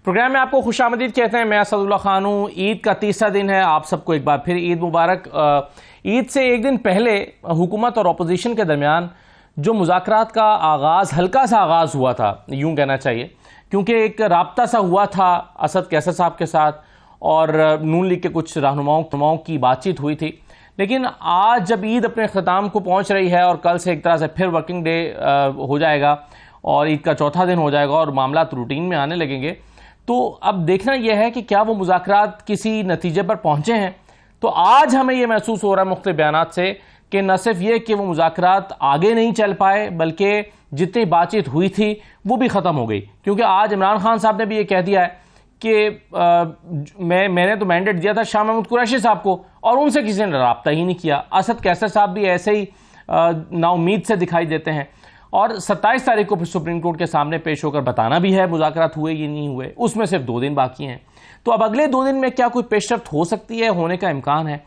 Programme में आपको खुशामदीद कहते हैं। मैं असदुल्ला खान हूँ। ईद का तीसरा दिन है। आप सबको एक बार फिर ईद मुबारक। ईद से एक दिन पहले हुकूमत और अपोजिशन के दरमियान जो मुज़ाकरात का आगाज़, हल्का सा आगाज़ हुआ था, यूँ कहना चाहिए, क्योंकि एक राब्ता सा हुआ था असद कैसर साहब के साथ और नून लीग के कुछ रहनुमाओं की बातचीत हुई थी। लेकिन आज जब ईद अपने अख्ताम को पहुँच रही है और कल से एक तरह से फिर वर्किंग डे हो जाएगा और ईद का चौथा दिन हो जाएगा और मामला रूटीन में आने लगेंगे, तो अब देखना यह है कि क्या वो मुज़ाकरात किसी नतीजे पर पहुंचे हैं। तो आज हमें यह महसूस हो रहा है मुख्तलिफ बयानात से कि न सिर्फ ये कि वो मुज़ाकरात आगे नहीं चल पाए, बल्कि जितनी बातचीत हुई थी वो भी ख़त्म हो गई। क्योंकि आज इमरान खान साहब ने भी ये कह दिया है कि मैंने तो मैंडेट दिया था शाह महमूद कुरैशी साहब को और उनसे किसी ने रब्ता ही नहीं किया। असद कैसर साहब भी ऐसे ही नाउम्मीद से दिखाई देते हैं और 27 तारीख को फिर सुप्रीम कोर्ट के सामने पेश होकर बताना भी है मुज़ाकरात हुए या नहीं हुए। उसमें सिर्फ 2 दिन बाकी हैं। तो अब अगले 2 दिन में क्या कोई पेशरफ्त हो सकती है, होने का इम्कान है।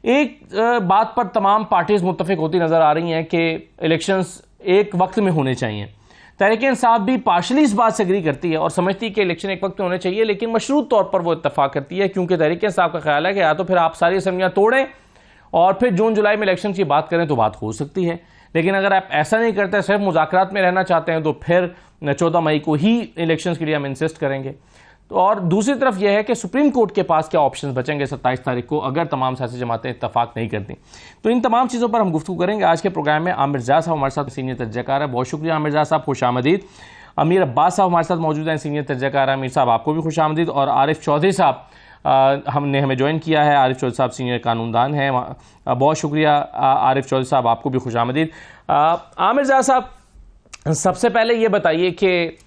एक बात पर तमाम पार्टीज मुत्तफिक होती नजर आ रही हैं कि इलेक्शंस एक वक्त में होने चाहिए। तहरीक इंसाफ भी पार्शली इस बात से एग्री करती है और समझती है कि इलेक्शन एक वक्त में होने चाहिए, लेकिन मशरूत तौर पर वो इत्तफाक करती है, क्योंकि तहरीक इंसाफ का ख्याल है कि या तो फिर आप सारी असम्बलियाँ तोड़ें और फिर जून जुलाई में इलेक्शन की बात करें तो बात हो सकती है। लेकिन अगर आप ऐसा नहीं करते, सिर्फ मुज़ाकरात में रहना चाहते हैं, तो फिर 14 मई को ही इलेक्शंस के लिए हम इंसिस्ट करेंगे। तो और दूसरी तरफ यह है कि सुप्रीम कोर्ट के पास क्या ऑप्शंस बचेंगे 27 तारीख को अगर तमाम सियासी जमातें इत्तफाक नहीं करती। तो इन तमाम चीज़ों पर हम गुफ्तगू करेंगे आज के प्रोग्राम में। आमिर रज़ा साहब हमारे साथ सीनियर तर्जमाकार है, बहुत शुक्रिया आमिर रज़ा साहब, खुश आमदीद। अमीर अब्बास साहब हमारे साथ मौजूद हैं, सीनियर तर्जमाकार। अमीर साहब आपको भी खुश आमदीद। और आरिफ चौधरी साहब हमने हमें ज्वाइन किया है। आरिफ चौधरी साहब सीनियर कानूनदान हैं, बहुत शुक्रिया आरिफ चौधरी साहब, आपको भी खुश आमदीद। आमिर रज़ा साहब, सबसे पहले ये बताइए कि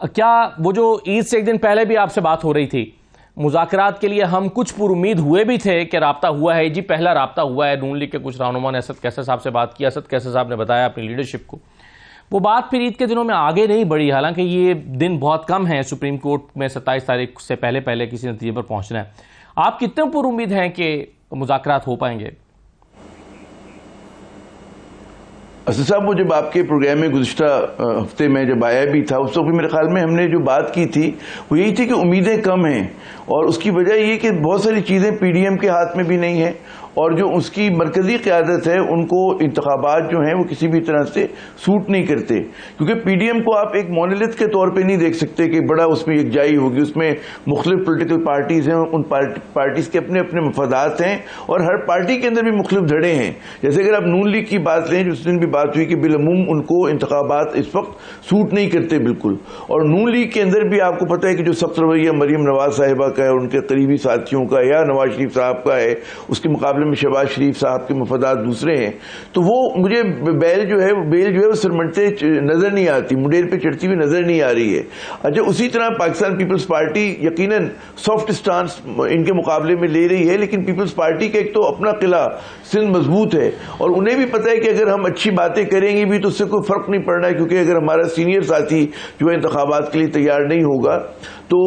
क्या वो जो ईद से एक दिन पहले भी आपसे बात हो रही थी मुज़ाकरात के लिए, हम कुछ पुरुमीद हुए भी थे कि राब्ता हुआ है, जी पहला राब्ता हुआ है, नून लीग के कुछ रहनुमा ने असद कैसर साहब से बात की, असद कैसर साहब ने बताया अपनी लीडरशिप को, वो बात फिर ईद के दिनों में आगे नहीं बढ़ी। हालांकि ये दिन बहुत कम है सुप्रीम कोर्ट में 27 तारीख से पहले किसी नतीजे पर पहुंचना है। आप कितने पुरुमीद हैं कि मुज़ाकरात हो पाएंगे? असद साहब, वो जब आपके प्रोग्राम में गुज़िश्ता हफ्ते में जब आया भी था, उस वक्त मेरे ख्याल में हमने जो बात की थी वो यही थी कि उम्मीदें कम हैं और उसकी वजह ये कि बहुत सारी चीज़ें पीडीएम के हाथ में भी नहीं है और जो उसकी मरकजी क़यादत है उनको इंतखाबात जो हैं वो किसी भी तरह से सूट नहीं करते, क्योंकि पीडीएम को आप एक मोनोलिथ के तौर पे नहीं देख सकते कि बड़ा उसमें यकजाई होगी। उसमें मुख्तलिफ पोलिटिकल पार्टीज़ हैं, उन पार्टीज़ के अपने अपने मफादात हैं और हर पार्टी के अंदर भी मुख्तलिफ धड़े हैं। जैसे अगर आप नून लीग की बात लें, जिस दिन भी बात हुई कि बिलअमूम उनको इंतखाबात इस वक्त सूट नहीं करते बिल्कुल, और नून लीग के अंदर भी आपको पता है कि जो सख्त रवैया मरीम नवाज साहिबा का है, उनके करीबी साथियों का या नवाज शरीफ साहब का है, उसके मुकाबले में शहबाज शरीफ साहब के मफादात दूसरे हैं। तो वो मुझे बेल जो है वो सरमटते नजर नहीं आती, मुंडेर पे चढ़ती हुई नजर नहीं आ रही है। अच्छा, उसी तरह पाकिस्तान पीपल्स पार्टी यकीनन सॉफ्ट स्टांस इनके मुकाबले में ले रही है, लेकिन पीपल्स पार्टी का एक तो अपना किला सिंध मजबूत है और उन्हें भी पता है कि अगर हम अच्छी बातें करेंगे भी तो उससे कोई फर्क नहीं पड़ना है, क्योंकि अगर हमारा सीनियर साथी जो है इंतखाबात के लिए तैयार नहीं होगा तो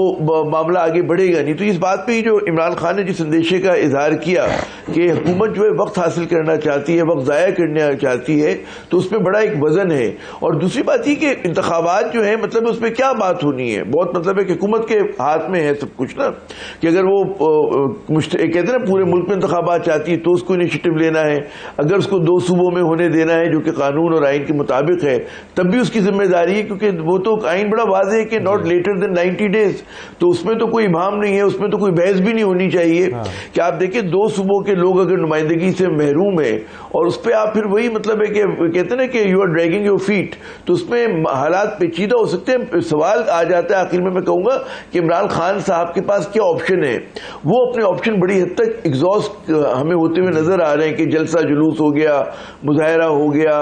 मामला आगे बढ़ेगा नहीं। तो इस बात पे जो इमरान खान ने जिस अंदेशे का इजहार किया कि हुकूमत जो है वक्त हासिल करना चाहती है, वक्त ज़ाया करना चाहती है, तो उसमें बड़ा एक वजन है। और दूसरी बात ये कि इंतखाबात जो है मतलब उसमें क्या बात होनी है, बहुत मतलब है कि हुकूमत के हाथ में है सब कुछ ना, कि अगर वो कहते हैं ना पूरे मुल्क में इंतखाबात चाहती है तो उसको इनिशिएटिव लेना है, अगर उसको 2 सूबों में होने देना है जो कि कानून और आइन के मुताबिक है तब भी उसकी जिम्मेदारी है, क्योंकि वो तो आइन बड़ा वाज़ेह है कि नॉट लेटर देन 90 डेज। तो उसमें तो कोई इबाम नहीं है, उसमें तो कोई बहस भी नहीं होनी चाहिए। कि आप देखिए 2 सूबों के लोग अगर नुमाइंदगी से महरूम है और उस पर आप फिर वही मतलब है कि कहते हैं ना कि you are dragging your feet, तो उसमें हालात पेचीदा हो सकते हैं। सवाल आ जाता है आखिर में, मैं कहूंगा कि इमरान खान साहब के पास क्या ऑप्शन है। वो अपने ऑप्शन बड़ी हद तक एग्जॉस्ट हमें होते हुए नजर आ रहे हैं कि जलसा जुलूस हो गया, मुजाहरा हो गया,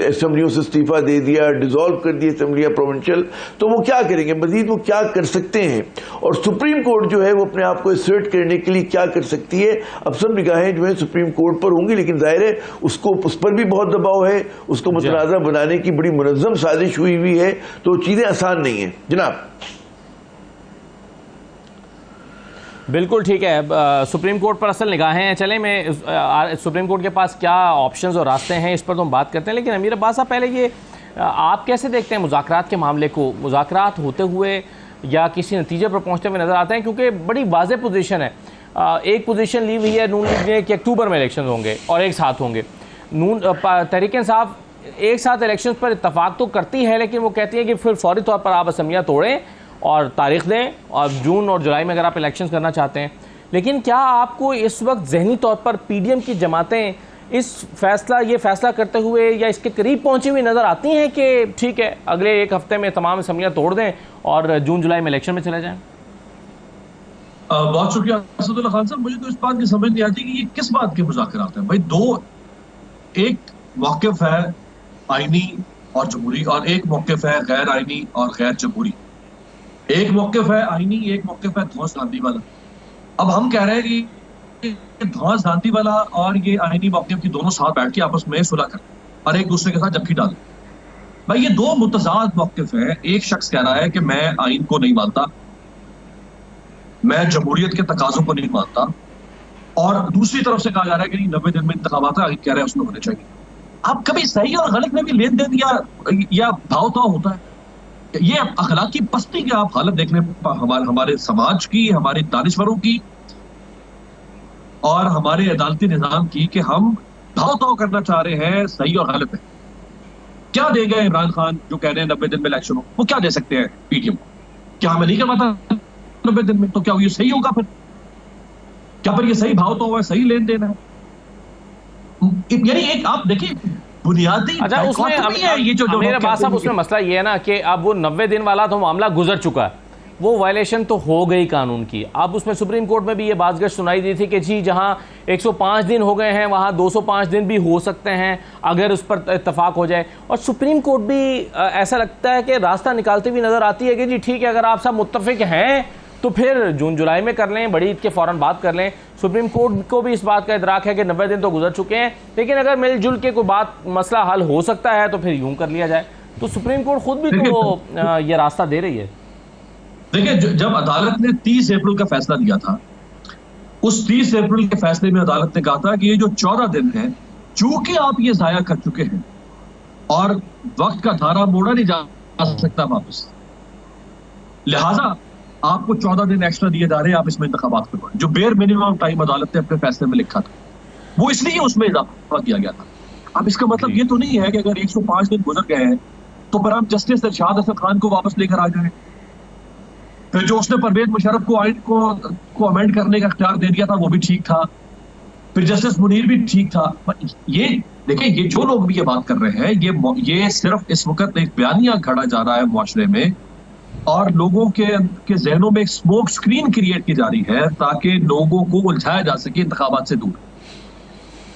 असेंबलियों से इस्तीफा दे दिया, डिसॉल्व कर दी असेंबलियां प्रोविंशियल, तो वो क्या करेंगे मजीद, वो क्या कर सकते हैं और सुप्रीम कोर्ट जो है वो अपने आप को असर्ट करने के लिए क्या कर सकती है। अब सब निगाहें जो है सुप्रीम कोर्ट पर होंगी, लेकिन जाहिर है उसको उस पर भी बहुत दबाव है, उसको मुतनाज़ा बनाने की बड़ी मुनज़्ज़म साजिश हुई है, तो चीजें आसान नहीं है जनाब। बिल्कुल ठीक है, सुप्रीम कोर्ट पर असल निगाहें हैं। चलें, मैं सुप्रीम कोर्ट के पास क्या ऑप्शंस और रास्ते हैं इस पर तो हम बात करते हैं, लेकिन अमीर अब्बास साहब पहले ये आप कैसे देखते हैं मुज़ाकरात के मामले को? मुज़ाकरात होते हुए या किसी नतीजे पर पहुंचते हुए नजर आते हैं, क्योंकि बड़ी वाज़ेह पोजीशन है। एक पोजीशन ली हुई है नून लीग ने कि अक्टूबर में इलेक्शन होंगे और एक साथ होंगे। तहरीक इंसाफ एक साथ इलेक्शन पर इतफाक़ तो करती है, लेकिन वो कहती है कि फिर फौरी तौर पर आप असम्बलियाँ तोड़ें और तारीख दें, और जून और जुलाई में अगर आप इलेक्शन करना चाहते हैं। लेकिन क्या आपको इस वक्त जहनी तौर पर PDM की जमातें ये फैसला करते हुए या इसके करीब पहुंची हुई नज़र आती हैं कि ठीक है अगले एक हफ्ते में तमाम असम्बलियाँ तोड़ दें और जून जुलाई में इलेक्शन में चले जाएं? बहुत शुक्रिया असदुल्लाह खान साहब। मुझे तो इस बात की समझ नहीं आती कि ये किस बात के मुज़ाकरात हैं भाई। एक मौक़िफ़ है आईनी और जमहूरी, और एक मौक़िफ़ है गैर आईनी और गैर जमहूरी। एक मौक़िफ़ है आईनी, एक मौक़िफ़ है धौंस धांधी वाला। अब हम कह रहे हैं कि धौंस धांधी वाला और ये आईनी मौक़िफ़ की दोनों साथ बैठ के आपस में सुलह करें और एक दूसरे के साथ जफ्फी डालें। भाई ये दो मुतज़ाद मौक़िफ़ हैं। एक शख्स कह रहा है कि मैं आईन को नहीं मानता, मैं जमहूरियत के तकाज़ों को नहीं मानता, और दूसरी तरफ से कहा जा रहा है कि 90 दिन में इंतखाबात है, कह रहे हैं उसमें होने चाहिए। अब कभी सही और गलत में भी लेन देन या भाव ताव होता है? ये अखलाकी पस्ती की आप हालत देखने हमारे समाज की, हमारे दानिश्वरों की और हमारे अदालती निजाम की, कि हम भाव ताव करना चाह रहे हैं सही और गलत में। क्या देंगे इमरान खान जो कह रहे हैं 90 दिन में इलेक्शन हो? वो क्या दे सकते हैं PDM को? क्या हमें नहीं करवाता 90 दिन में? तो क्या ये सही होगा फिर? क्या फिर ये सही भाव ताव है, सही लेन देन है? यानी एक आप देखिए बुनियादी अच्छा, उसमें ये जो मेरे पास अब उसमें मसला ये है ना कि अब वो 90 दिन वाला तो मामला गुजर चुका है, वो वायलेशन तो हो गई कानून की। अब उसमें सुप्रीम कोर्ट में भी ये बातगश सुनाई दी थी कि जी जहां 105 दिन हो गए हैं वहां 205 दिन भी हो सकते हैं अगर उस पर इत्तफाक हो जाए। और सुप्रीम कोर्ट भी ऐसा लगता है कि रास्ता निकालती हुई नजर आती है कि जी ठीक है अगर आप सब मुत्तफिक हैं तो फिर जून जुलाई में कर लें, बड़ी ईद के फौरन बात कर लें। सुप्रीम कोर्ट को भी इस बात का इदराक है कि 90 दिन तो गुजर चुके हैं, लेकिन अगर मिलजुल के कोई बात मसला हल हो सकता है तो फिर यूं कर लिया जाए। तो सुप्रीम कोर्ट खुद भी तो ये रास्ता दे रही है। देखिए जब अदालत ने 30 अप्रैल का फैसला दिया था, उस 30 अप्रैल के फैसले में अदालत ने कहा था कि ये जो 14 दिन है, चूंकि आप ये जाया कर चुके हैं और वक्त का धारा मोड़ा नहीं जा सकता वापस, लिहाजा आपको 14 दिन एक्स्ट्रा दिए जा रहे हैं, आप इसमें इंतखाबात करवाएं। जो बेयर मिनिमम टाइम अदालत ने अपने फैसले में लिखा था, वो इसलिए उसमें इजाफा किया गया था। अब इसका मतलब ये तो नहीं है कि अगर 105 दिन गुजर गए हैं तो फिर हम जस्टिस इरशाद हसन खान को वापस लेकर आ जाए। फिर जो उसने परवेज मुशर्रफ को आइन को अमेंड करने का इख्तियार दे दिया था वो भी ठीक था, फिर जस्टिस मुनीर भी ठीक था। ये देखिए, ये जो लोग भी ये बात कर रहे हैं, ये सिर्फ इस वक्त एक बयानिया घड़ा जा रहा है मुआशरे में, और लोगों के जहनों में एक स्मोक स्क्रीन क्रिएट की जा रही है ताकि लोगों को उलझाया जा सके इंतखाबात से दूर।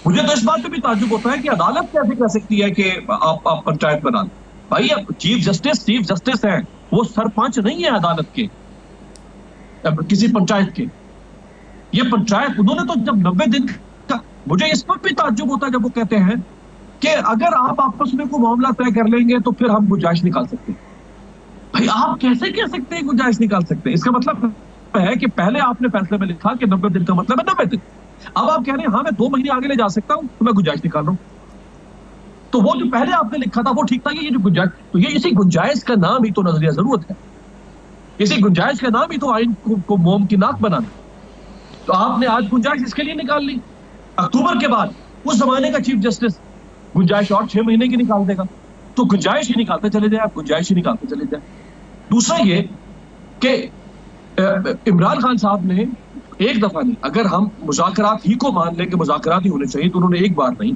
मुझे तो इस बात पे भी ताज्जुब होता है कि अदालत कैसे कह सकती है कि आप पंचायत बना लें। भाई अब चीफ जस्टिस हैं, वो सरपंच नहीं है अदालत के, किसी पंचायत के। ये पंचायत, उन्होंने तो जब 90 दिन का, मुझे इस पर भी ताज्जुब होता है जब वो कहते हैं कि अगर आप आपस में कोई मामला तय कर लेंगे तो फिर हम गुंजाइश निकाल सकते हैं। भाई आप कैसे कह सकते हैं गुंजाइश निकाल सकते हैं? इसका मतलब है कि पहले आपने फैसले में लिखा कि 90 दिन का मतलब है 90 दिन। अब आप कह रहे हैं हाँ मैं 2 महीने आगे ले जा सकता हूं तो मैं गुंजाइश निकाल रहा हूं। तो वो जो पहले आपने लिखा था वो ठीक था। ये जो गुंजाइश, तो ये इसी गुंजाइश का नाम ही तो नजरिया जरूरत है, इसी गुंजाइश का नाम ही तो आइन को मुमकिनात बनाना। तो आपने आज गुंजाइश इसके लिए निकाल ली। अक्टूबर के बाद उस जमाने का चीफ जस्टिस गुंजाइश और 6 महीने की निकाल देगा। तो गुंजाइश ही निकालते चले जाए, आप गुंजाइश ही निकालते चले जाए। दूसरा ये कि इमरान खान साहब ने एक दफा नहीं, अगर हम मुज़ाकरात ही को मान लें कि मुज़ाकरात ही होने चाहिए, तो उन्होंने एक बार नहीं,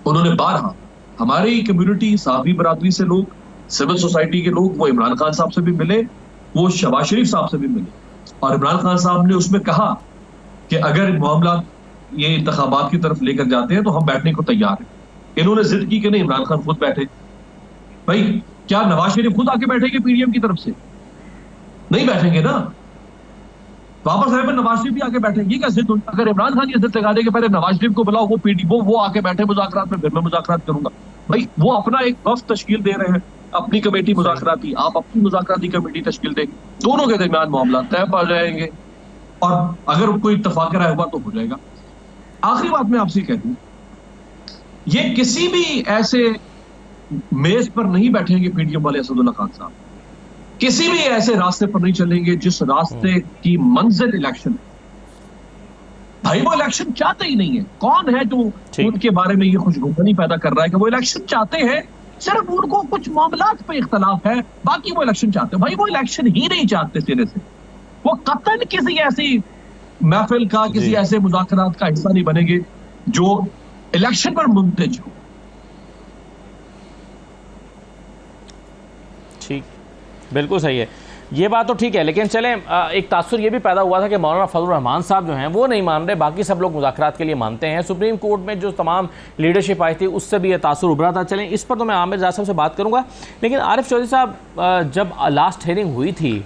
उन्होंने बारहा हमारी कम्युनिटी, साहबी बरादरी से लोग, सिविल सोसाइटी के लोग, वो इमरान खान साहब से भी मिले, वो शहबाज शरीफ साहब से भी मिले, और इमरान खान साहब ने उसमें कहा कि अगर मामला ये इंतखाबात की तरफ लेकर जाते हैं तो हम बैठने को तैयार हैं। इन्होंने जिद की कि नहीं, इमरान खान खुद बैठे। भाई क्या नवाज शरीफ खुद आके बैठेंगे PDM की तरफ से? नहीं बैठेंगे ना। वापस आए पर नवाज शरीफ भी आके बैठेंगे। क्या जिद? अगर इमरान खान ये जिद लगा दे कि पहले नवाज शरीफ को बुलाओ, वो आके बैठे मुज़ाकरात में, फिर मैं मुज़ाकरात करूंगा। भाई वो अपना एक वफ्द तश्कील दे रहे हैं, अपनी कमेटी मुज़ाकराती, आप अपनी मुज़ाकराती कमेटी तश्कील दें, दोनों के दरमियान मामला तय पा जाएंगे और अगर कोई इत्तफाक राय हुआ तो हो जाएगा। आखिरी बात मैं आपसे कह दूं, ये किसी भी ऐसे मेज पर नहीं बैठेंगे PDM वाले असदुल्ला खान साहब। किसी भी ऐसे रास्ते पर नहीं चलेंगे जिस रास्ते की मंजिल इलेक्शन है। भाई वो इलेक्शन चाहते ही नहीं है। कौन है जो उनके बारे में ये खुशगवानी पैदा कर रहा है कि वो इलेक्शन चाहते हैं? सिर्फ उनको कुछ मामलात पे इख्तलाफ है, बाकी वो इलेक्शन चाहते हैं। भाई वो इलेक्शन ही नहीं चाहते सिरे से। वो कतन किसी ऐसी महफिल का, किसी ऐसे मुज़ाकरात का हिस्सा नहीं बनेंगे जो इलेक्शन पर मुंतज हो। ठीक, बिल्कुल सही है, ये बात तो ठीक है। लेकिन चलें, एक तासुर ये भी पैदा हुआ था कि मौलाना फजलुर रहमान साहब जो हैं वो नहीं मान रहे, बाकी सब लोग मुज़ाकरात के लिए मानते हैं। सुप्रीम कोर्ट में जो तमाम लीडरशिप आई थी उससे भी ये तासुर उभरा था। चलें, इस पर तो मैं आमिर जासिम से बात करूँगा। लेकिन आरिफ चौधरी साहब, जब लास्ट हेयरिंग हुई थी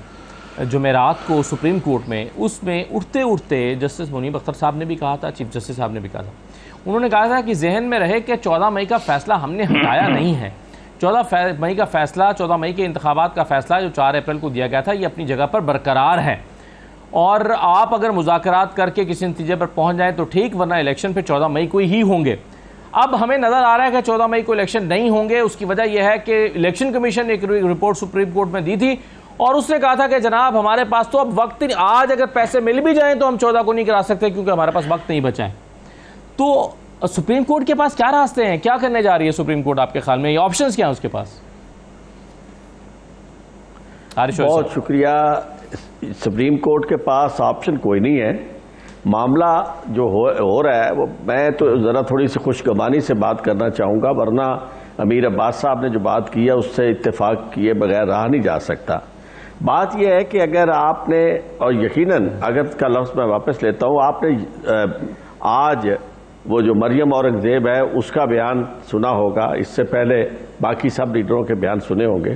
जुमेरात को सुप्रीम कोर्ट में, उसमें उठते उठते जस्टिस मुनीब अख्तर साहब ने भी कहा था, चीफ जस्टिस साहब ने भी कहा था, उन्होंने कहा था कि जहन में रहे कि 14 मई का फ़ैसला हमने हटाया नहीं है। 14 मई का फ़ैसला, 14 मई के इंतखाबात का फ़ैसला जो 4 अप्रैल को दिया गया था, ये अपनी जगह पर बरकरार है। और आप अगर मुज़ाकरात करके किसी नतीजे पर पहुँच जाएँ तो ठीक, वरना इलेक्शन फिर 14 मई को ही होंगे। अब हमें नज़र आ रहा है कि 14 मई को इलेक्शन नहीं होंगे। उसकी वजह यह है कि इलेक्शन कमीशन ने एक रिपोर्ट सुप्रीम कोर्ट में दी थी और उसने कहा था कि जनाब हमारे पास तो अब वक्त नहीं, आज अगर पैसे मिल भी जाएँ तो हम 14 को नहीं करा सकते क्योंकि हमारे पास वक्त नहीं बचा है। तो सुप्रीम कोर्ट के पास क्या रास्ते हैं, क्या करने जा रही है सुप्रीम कोर्ट आपके ख्याल में, ये ऑप्शंस क्या हैं उसके पास? बहुत शुक्रिया। सुप्रीम कोर्ट के पास ऑप्शन कोई नहीं है। मामला जो हो रहा है वो, मैं तो ज़रा थोड़ी सी खुशगवानी से बात करना चाहूँगा, वरना अमीर अब्बास साहब ने जो बात की है उससे इत्तेफाक किए बगैर रहा नहीं जा सकता। बात यह है कि अगर आपने, और यकीनन अगर का लफ्ज़ मैं वापस लेता हूँ, आपने आज वो जो मरियम औरंगज़ेब है उसका बयान सुना होगा, इससे पहले बाकी सब लीडरों के बयान सुने होंगे,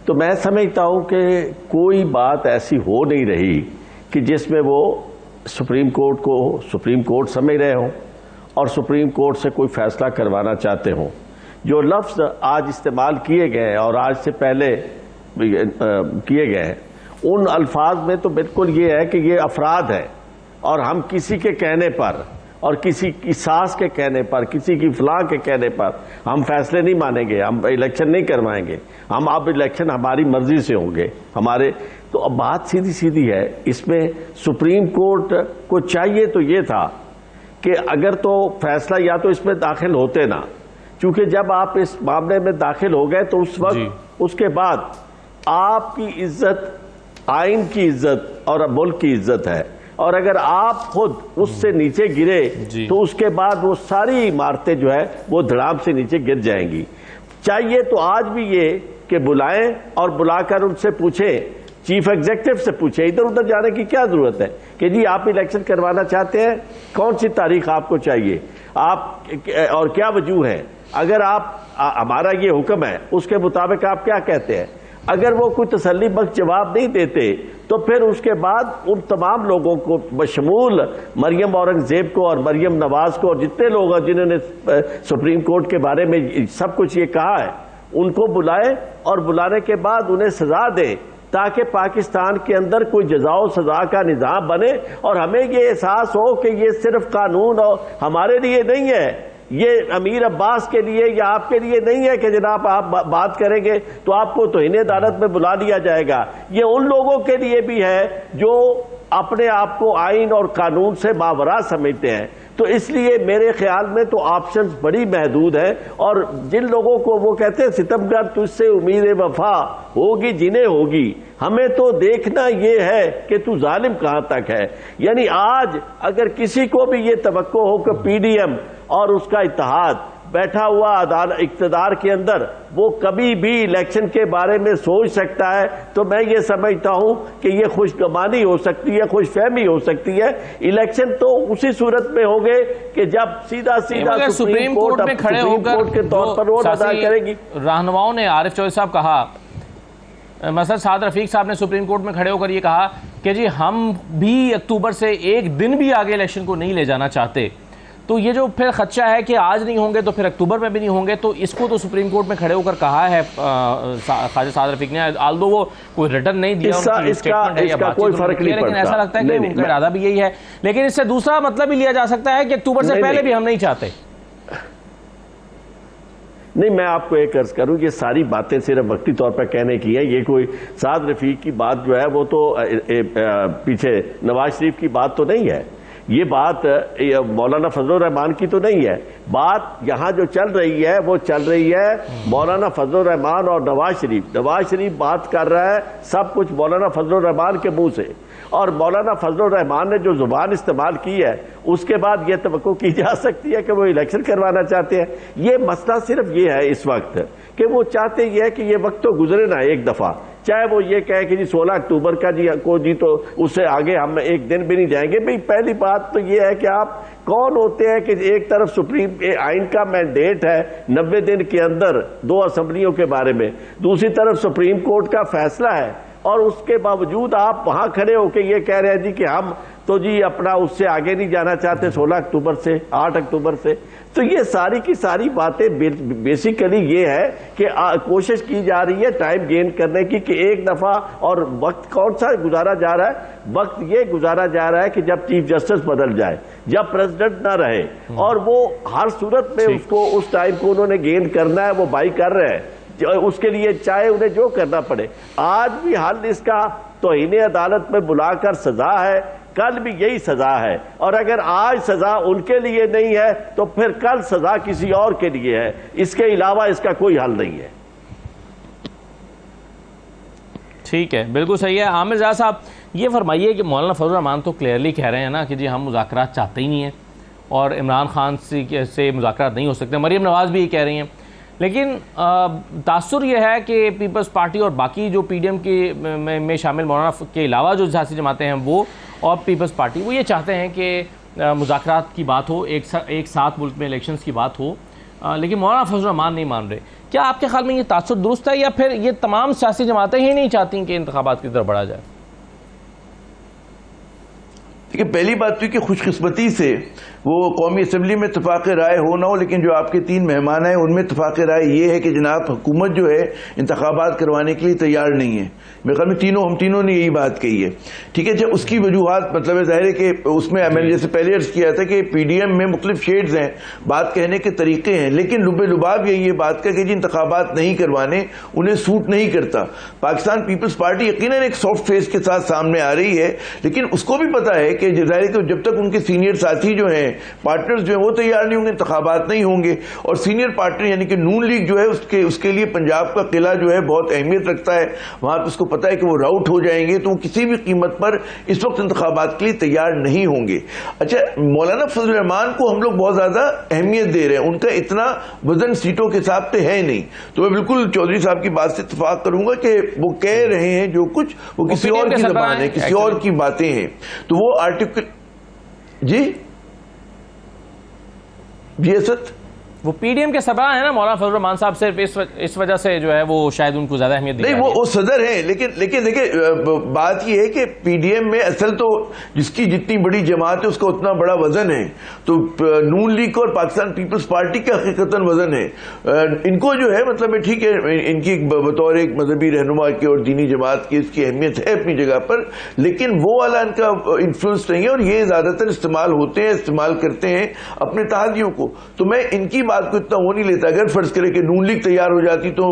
तो मैं समझता हूँ कि कोई बात ऐसी हो नहीं रही कि जिसमें वो सुप्रीम कोर्ट को सुप्रीम कोर्ट समझ रहे हों और सुप्रीम कोर्ट से कोई फ़ैसला करवाना चाहते हों। जो लफ्ज़ आज इस्तेमाल किए गए और आज से पहले किए गए हैं, उन अल्फाज में तो बिल्कुल ये है कि ये अफराद है और हम किसी के कहने पर और किसी की सास के कहने पर, किसी की फलां के कहने पर हम फैसले नहीं मानेंगे, हम इलेक्शन नहीं करवाएंगे, हम अब इलेक्शन हमारी मर्जी से होंगे हमारे। तो अब बात सीधी सीधी है। इसमें सुप्रीम कोर्ट को चाहिए तो ये था कि अगर तो फैसला या तो इसमें दाखिल होते ना, क्योंकि जब आप इस मामले में दाखिल हो गए तो उस वक्त उसके बाद आपकी इज्जत, आइन की इज्जत और मुल्क की इज्जत है, और अगर आप खुद उससे नीचे गिरे तो उसके बाद वो सारी इमारतें जो है वो धड़ाम से नीचे गिर जाएंगी। चाहिए तो आज भी ये कि बुलाएं और बुलाकर उनसे पूछें, चीफ एग्जीक्यूटिव से पूछें, इधर उधर जाने की क्या जरूरत है कि जी आप इलेक्शन करवाना चाहते हैं, कौन सी तारीख आपको चाहिए, आप और क्या वजूह है, अगर आप हमारा ये हुक्म है उसके मुताबिक आप क्या कहते हैं। अगर वो कोई तसल्ली बख्श जवाब नहीं देते तो फिर उसके बाद उन तमाम लोगों को बशमूल मरियम औरंगजेब को और मरियम नवाज को और जितने लोग हैं जिन्होंने सुप्रीम कोर्ट के बारे में सब कुछ ये कहा है, उनको बुलाए और बुलाने के बाद उन्हें सजा दे ताकि पाकिस्तान के अंदर कोई जज़ा सजा का निज़ाम बने और हमें ये एहसास हो कि ये सिर्फ कानून और हमारे लिए नहीं है, ये अमीर अब्बास के लिए या आपके लिए नहीं है कि जनाब आप बात करेंगे तो आपको तौहीन अदालत में बुला लिया जाएगा। ये उन लोगों के लिए भी है जो अपने आप को आइन और कानून से मावरा समझते हैं। तो इसलिए मेरे ख्याल में तो ऑप्शंस बड़ी महदूद है, और जिन लोगों को वो कहते हैं सितमगर तुझसे उम्मीद वफा होगी जिन्हें होगी, हमें तो देखना ये है कि तू जालिम कहां तक है। यानी आज अगर किसी को भी ये तवक्को हो कि पीडीएम और उसका इत्तेहाद बैठा हुआ इक़्तिदार के अंदर वो कभी भी इलेक्शन के बारे में सोच सकता है, तो मैं ये समझता हूं कि ये खुशगवानी हो सकती है, खुशफहमी हो सकती है। इलेक्शन तो उसी सूरत में होंगे कि जब सीधा सीधा सुप्रीम कोर्ट में खड़े होकर के तौर पर रोल अदा करेगी। रहनुमाओं ने, आरिफ चौधरी साहब कहा, मसलन साद रफीक साहब ने सुप्रीम कोर्ट में खड़े होकर ये कहा कि जी हम भी अक्टूबर से एक दिन भी आगे इलेक्शन को नहीं ले जाना चाहते। तो ये जो फिर खदशा है कि आज नहीं होंगे तो फिर अक्टूबर में भी नहीं होंगे, तो इसको तो सुप्रीम कोर्ट में खड़े होकर कहा है ख्वाजा साद रफीक ने, आल्दो वो कोई रिटर्न नहीं दिया, इसका कोई फर्क नहीं पड़ता, लेकिन ऐसा लगता है कि उनका इरादा भी यही है। लेकिन इससे दूसरा मतलब भी लिया जा सकता है कि अक्टूबर से पहले भी हम नहीं चाहते। नहीं, मैं आपको एक अर्ज करूं, ये सारी बातें सिर्फ वक्ती तौर पर कहने की है। ये कोई साद रफीक की बात जो है वो तो पीछे नवाज शरीफ की बात तो नहीं है। ये बात मौलाना फजलुर रहमान की तो नहीं है। बात यहाँ जो चल रही है वो चल रही है मौलाना फजलुर रहमान और नवाज शरीफ। नवाज शरीफ बात कर रहा है सब कुछ मौलाना फजलुर रहमान के मुंह से, और मौलाना फजलुर रहमान ने जो जुबान इस्तेमाल की है उसके बाद ये तवक्को की जा सकती है कि वो इलेक्शन करवाना चाहते हैं। ये मसला सिर्फ ये है इस वक्त कि वो चाहते ये है कि ये वक्त तो गुजरे ना एक दफा, चाहे वो ये कहे कि जी 16 अक्टूबर का जी तो उससे आगे हम एक दिन भी नहीं जाएंगे। भाई पहली बात तो ये है कि आप कौन होते हैं कि एक तरफ सुप्रीम आइन का मैंडेट है 90 दिन के अंदर 2 असेंबलियों के बारे में, दूसरी तरफ सुप्रीम कोर्ट का फैसला है, और उसके बावजूद आप वहां खड़े होकर ये कह रहे हैं जी कि हम तो जी अपना उससे आगे नहीं जाना चाहते 16 अक्टूबर से 8 अक्टूबर से। तो ये सारी की सारी बातें बेसिकली ये है कि कोशिश की जा रही है टाइम गेन करने की कि एक दफा, और वक्त कौन सा गुजारा जा रहा है, वक्त ये गुजारा जा रहा है कि जब चीफ जस्टिस बदल जाए, जब प्रेसिडेंट ना रहे, और वो हर सूरत में उसको उस टाइम को उन्होंने गेन करना है, वो बाई कर रहे हैं, उसके लिए चाहे उन्हें जो करना पड़े। आज भी हल इसका तौहीन अदालत में बुलाकर सजा है, कल भी यही सजा है, और अगर आज सजा उनके लिए नहीं है तो फिर कल सजा किसी और के लिए है। इसके अलावा इसका कोई हल नहीं है। ठीक है, बिल्कुल सही है। आमिर रज़ा साहब, ये फरमाइए कि मौलाना फजलुर रहमान तो क्लियरली कह रहे हैं ना कि जी हम मुज़ाकरात चाहते ही नहीं हैं और इमरान खान से मुज़ाकरात नहीं हो सकते। मरीम नवाज़ भी ये कह रही हैं, लेकिन तासुर यह है कि पीपल्स पार्टी और बाकी जो पीडीएम के में शामिल मौलाना के अलावा जो सियासी जमातें हैं वो और पीपल्स पार्टी वो ये चाहते हैं कि मुज़ाकरात की बात हो, एक साथ मुल्क में इलेक्शंस की बात हो, लेकिन मौलाना फजलुर रहमान नहीं मान रहे। क्या आपके ख्याल में ये तासुर दुरुस्त है, या फिर ये तमाम सियासी जमातें ही नहीं चाहती कि इंतखाबात की तरफ बढ़ा जाए? देखिए, पहली बात तो कि खुशकिस्मती से वो कौमी असम्बली में इत्तेफाक राय हो ना हो, लेकिन जो आपके 3 मेहमान हैं उनमें इत्तेफाक राय ये है कि जनाब हुकूमत जो है इंतखाबात करवाने के लिए तैयार नहीं है। मेरे ख्याल में हम तीनों ने यही बात कही है। ठीक है, जब उसकी वजूहात मतलब जाहिर है कि उसमें मैंने जैसे पहले अर्ज किया था कि पीडीएम में मुख्तलिफ शेड्स हैं, बात कहने के तरीके हैं, लेकिन लुबे लुबाब यही है बात का कि जी इंतखाबात नहीं करवाने उन्हें सूट नहीं करता। पाकिस्तान पीपल्स पार्टी यकीनन एक सॉफ्ट फेस के साथ सामने आ रही है, लेकिन उसको भी पता है कि जाहिर है कि जब तक उनके सीनियर साथी जो हैं, पार्टनर्स जो है वो तैयार नहीं होंगे, इंतखाबात नहीं होंगे। और सीनियर पार्टनर यानी कि नून लीग जो है उसके लिए पंजाब का किला जो है बहुत अहमियत रखता है। वहां पर उसको पता है कि वो राउट हो जाएंगे, तो वो किसी भी कीमत पर इस वक्त इंतखाबात के लिए तैयार नहीं होंगे। अच्छा, मौलाना फजलुर रहमान को हम लोग बहुत ज्यादा अहमियत दे रहे हैं, उनका इतना वजन सीटों के हिसाब से है नहीं। तो मैं बिल्कुल चौधरी साहब की बात से इत्तेफाक करूंगा कि वो कह रहे हैं जो कुछ वो किसी और की जबान है, किसी और की बातें हैं। तो वो आर्टिकल जी असद वो पीडीएम के सदर है ना मौलाना फजलुर रहमान साहब, सिर्फ इस वजह से जो है वो शायद उनको ज्यादा अहमियत नहीं, वो सदर है, लेकिन देखिए बात ये है कि पीडीएम में असल तो जिसकी जितनी बड़ी जमात है उसका उतना बड़ा वजन है। तो नून लीग और पाकिस्तान पीपल्स पार्टी का हकीकतन वजन है। इनको जो है मतलब ठीक है, इनकी बतौर एक मजहबी रहनुमा की और दीनी जमात की इसकी अहमियत है अपनी जगह पर, लेकिन वो वाला इनका इन्फ्लुएंस नहीं है, और ये ज्यादातर इस्तेमाल करते हैं अपने तहादियों को। तो मैं इनकी बात को इतना वो नहीं लेता। अगर फर्ज करें कि नून लीग तैयार हो जाती तो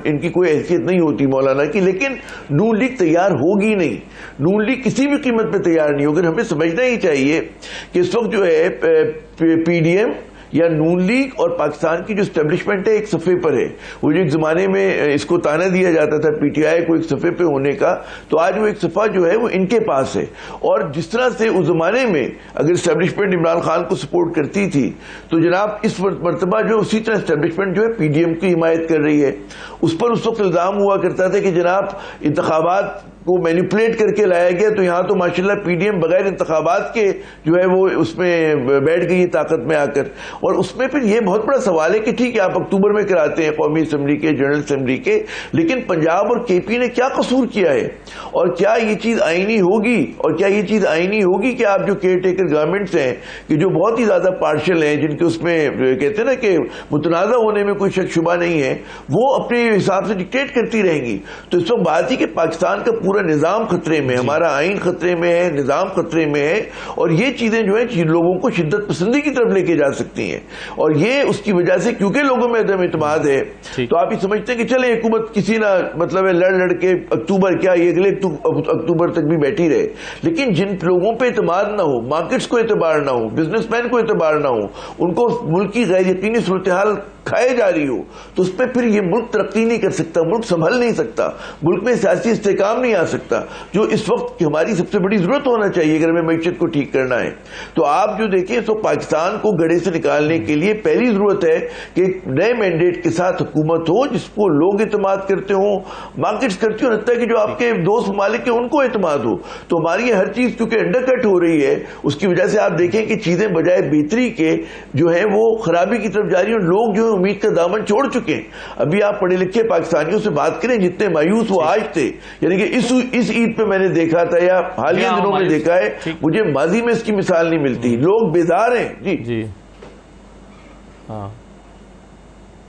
इनकी कोई हैसियत नहीं होती मौलाना की, लेकिन नून लीग तैयार होगी नहीं, नून लीग किसी भी कीमत पे तैयार नहीं होगी। हमें समझना ही चाहिए कि इस वक्त जो है पीडीएम या नून लीग और पाकिस्तान की जो स्टैब्लिशमेंट है एक सफ़े पर है। वो जो एक ज़माने में इसको ताना दिया जाता था पीटीआई को एक सफ़े पे होने का, तो आज वो एक सफ़ा जो है वो इनके पास है। और जिस तरह से उस ज़माने में अगर स्टैब्लिशमेंट इमरान खान को सपोर्ट करती थी, तो जनाब इस मरतबा जो उसी तरह स्टैब्लिशमेंट जो है पीडीएम की हिमायत कर रही है। उस पर उस वक्त इल्ज़ाम हुआ करता था कि जनाब इंतखाबात को मैनिपुलेट करके लाया गया, तो यहाँ तो माशाल्लाह पीडीएम बगैर इंतखाबात के जो है वो उसमें बैठ गई ताकत में आकर। और उसमें फिर ये बहुत बड़ा सवाल है कि ठीक है आप अक्टूबर में कराते हैं कौमी असम्बली के, जनरल असम्बली के, लेकिन पंजाब और केपी ने क्या कसूर किया है, और क्या ये चीज आईनी होगी, और क्या ये चीज आईनी होगी कि आप जो केयर टेकर गवर्नमेंट्स हैं कि जो बहुत ही ज्यादा पार्शल हैं, जिनके उसमें कहते हैं ना कि मुतनाज़ा होने में कोई शक शुबा नहीं है, वो अपने हिसाब से डिक्टेट करती रहेंगी। तो इस वक्त बात ही कि पाकिस्तान का पूरा पूरा निज़ाम खतरे में, हमारा आइन खतरे में है, निज़ाम खतरे में है, और ये चीजें जो है लोगों को शिद्दत पसंदी की तरफ लेके जा सकती हैं। और ये उसकी वजह से, क्योंकि लोगों में अदम इत्मीनान है, तो आप ये समझते हैं कि चले हुकूमत किसी ना मतलब लड़ के अक्टूबर क्या ये अगले अक्टूबर तक भी बैठी रहे, लेकिन जिन लोगों पे एतमाद ना हो, मार्केट्स को एतबार ना हो, बिजनेसमैन को एतबार ना हो, उनको मुल्क की गैर यकीनी सूरत हाल खाए जा रही हो, तो उस पर फिर ये मुल्क तरक्की नहीं कर सकता, मुल्क संभल नहीं सकता, मुल्क में सियासी इस्तेकाम नहीं आ सकता, जो इस वक्त हमारी सबसे बड़ी जरूरत होना चाहिए अगर हमें मैशत को ठीक करना है। तो आप जो देखें, तो पाकिस्तान को गड़े से निकालने के लिए पहली जरूरत है कि नए मैंडेट के साथ हुकूमत हो जिसको लोग एतमाद करते हो, मार्केट्स करती हो, हत्ता कि जो आपके दोस्त ममालिक है उनको एतमाद हो। तो हमारी हर चीज क्योंकि अंडरकट हो रही है, उसकी वजह से आप देखें कि चीजें बजाय बेहतरी के जो है वो खराबी की तरफ जा रही है, लोग जो उम्मीद का दामन छोड़ चुके हैं। अभी आप पढ़े लिखे पाकिस्तानियों से बात करें, जितने मायूस वो आज थे, यानी कि इस ईद पे मैंने देखा था या हालिया दिनों में देखा है, मुझे माजी में इसकी मिसाल नहीं मिलती। लोग बेदार हैं जी। हाँ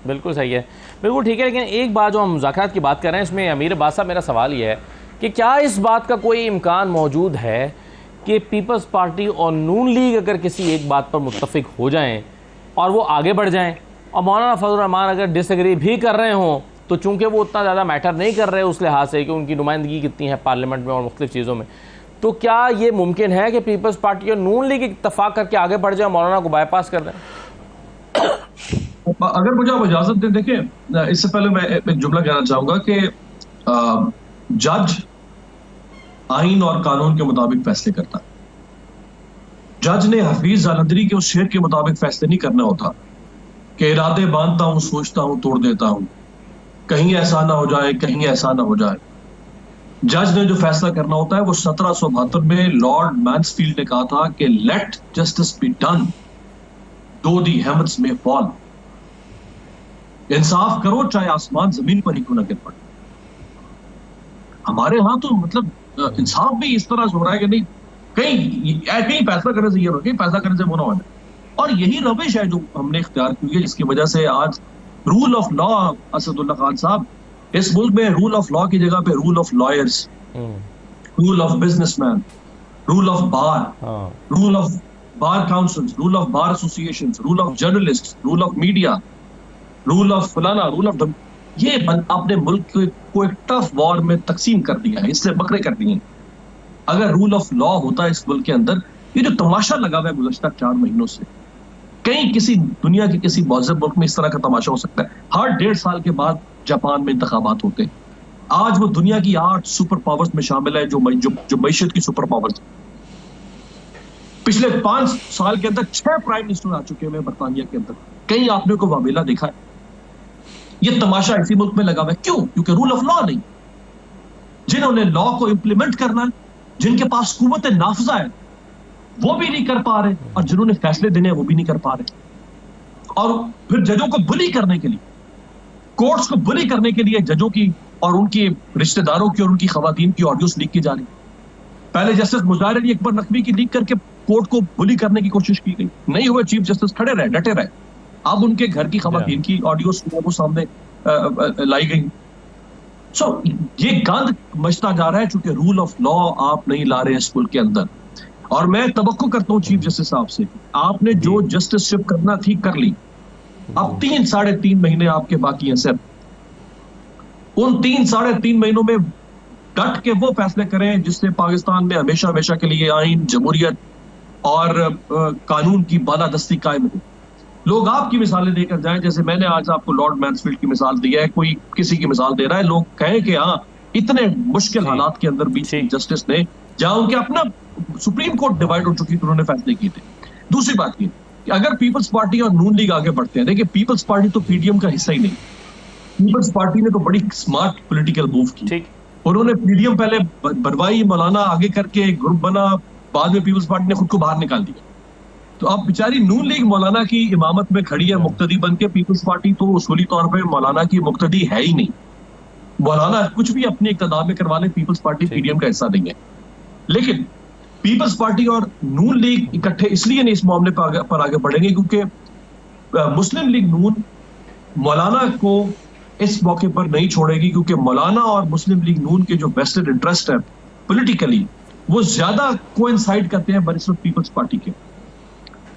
बिल्कुल सही है, बिल्कुल ठीक है। लेकिन एक बात जो हम मुज़ाकरात की बात कर रहे हैं, इसमें अमीर अब्बास साहब, मेरा सवाल ये है कि क्या इस बात का कोई इम्कान मौजूद है कि पीपल्स पार्टी और नून लीग अगर किसी एक बात पर मुत्तफिक हो जाएं और वो आगे बढ़ जाएं, और मौलाना फजल रहमान अगर डिसएग्री भी कर रहे हों, तो चूंकि वो उतना ज़्यादा मैटर नहीं कर रहे उस लिहाज से कि उनकी नुमाइंदगी कितनी है पार्लियामेंट में और मुख्तलिफ चीज़ों में, तो क्या ये मुमकिन है कि पीपल्स पार्टी और नून लीग इत्तफाक करके आगे बढ़ जाए, मौलाना को बाईपास कर दें? अगर मुझे आप इजाजत दें, देखिए इससे पहले मैं एक जुमला कहना चाहूंगा कि जज आइन और कानून के मुताबिक फैसले करता है। जज ने हफीज जालंधरी के उस शेर के मुताबिक फैसले नहीं करना होता कि इरादे बांधता हूं, सोचता हूं, तोड़ देता हूं, कहीं ऐसा ना हो जाए, कहीं ऐसा ना हो जाए। जज ने जो फैसला करना होता है वो 1772 में लॉर्ड मैन्सफील्ड ने कहा था कि लेट जस्टिस बी डन दो दी हेमट्स में फॉल। इंसाफ करो चाहे आसमान जमीन पर ही क्यों न गिर पड़े। हमारे यहां तो मतलब इंसाफ भी इस तरह से हो रहा है कि नहीं, कहीं फैसला करने से ये हो, कहीं फैसला करने से वो ना हो। और यही रविश है जो हमने इख्तियार की है, जिसकी वजह से आज rule of law, Asadullah Khan साहब, इस मुल्क में रूल ऑफ लॉ की जगह पे rule of lawyers, rule of businessman, rule of bar, rule of bar councils, rule of bar associations, rule of journalist, rule of media, rule of फलाना, rule of ये आपने मुल्क को एक टफ वॉर में तकसीम कर दिया है, इससे बकरे कर दिए। अगर रूल ऑफ लॉ होता है इस मुल्क के अंदर, ये जो तमाशा लगा हुआ है गुज़श्ता 4 महीनों से, कहीं किसी दुनिया के किसी मौजूद मुल्क में इस तरह का तमाशा हो सकता है? हर 1.5 साल के बाद जापान में इंतखाबात होते हैं। आज वो दुनिया की 8 सुपर पावर्स में शामिल है, जो मईशत की सुपर पावर्स। पिछले 5 साल के अंदर 6 प्राइम मिनिस्टर आ चुके हैं बरतानिया के अंदर। कहीं आपने को वावेला देखा है? ये तमाशा इसी मुल्क में लगा हुआ है। क्यों? क्योंकि रूल ऑफ लॉ नहीं। जिन्होंने लॉ को इंप्लीमेंट करना है, जिनके पास कुव्वत नाफजा है, वो भी नहीं कर पा रहे, और जिन्होंने फैसले देने हैं वो भी नहीं कर पा रहे। और फिर जजों को बुली करने के लिए, कोर्ट्स को बुली करने के लिए जजों की और उनके रिश्तेदारों की और उनकी खवातीन की ऑडियोस लीक की जा रही। पहले जस्टिस मुजाहिर अली अकबर नकवी की लीक करके कोर्ट को बुली करने की कोशिश की गई, नहीं हुए। चीफ जस्टिस खड़े रहे, डटे रहे। अब उनके घर की खवातीन की ऑडियोस वो सामने लाई गई। सो ये गंद मचता जा रहा है चूंकि रूल ऑफ लॉ आप नहीं ला रहे हैं इस मुल्क के अंदर। और मैं तवक्को करता हूं चीफ जस्टिस साहब से, आपने जो जस्टिसशिप करना थी कर ली। अब 3-3.5 महीने आपके बाकी हैं सर। उन 3-3.5 महीनों में डट के वो फैसले करें जिससे पाकिस्तान में हमेशा हमेशा के लिए आइन, जमहूरियत और कानून की बालादस्ती कायम हो। लोग आपकी मिसालें देकर जाएं, जैसे मैंने आज आपको लॉर्ड मैन्सफील्ड की मिसाल दी है, कोई किसी की मिसाल दे रहा है, लोग कहें कि हाँ इतने मुश्किल हालात के अंदर भी जस्टिस ने, जहां उनके अपना सुप्रीम कोर्ट डिवाइड हो चुकी थी, उन्होंने फैसले किए थे। दूसरी बात ये कि अगर पीपल्स पार्टी और नून लीग आगे बढ़ते हैं, देखिए पीपल्स पार्टी तो पीडीएम का हिस्सा ही नहीं। पीपल्स पार्टी ने तो बड़ी स्मार्ट पॉलिटिकल मूव की। उन्होंने पीडीएम पहले बनवाई, मौलाना आगे करके ग्रुप बना, बाद में पीपल्स पार्टी ने खुद को बाहर निकाल दिया। तो अब बेचारी नून लीग मौलाना की इमामत में खड़ी है मुक्तदी बन के। पीपल्स पार्टी तो उसूली तौर पर मौलाना की मुक्तदी है ही नहीं। मौलाना कुछ भी अपने इक़्तिदार में करवा ले, पीपल्स पार्टी पीडीएम का हिस्सा नहीं है। लेकिन पीपल्स पार्टी और नून लीग इकट्ठे इसलिए नहीं इस मामले पर आगे बढ़ेंगे क्योंकि मुस्लिम लीग नून मौलाना को इस मौके पर नहीं छोड़ेगी, क्योंकि मौलाना और मुस्लिम लीग नून के जो वेस्टेड इंटरेस्ट है पॉलिटिकली वो ज्यादा कोइंसाइड करते हैं बनिस्बत पीपल्स पार्टी के।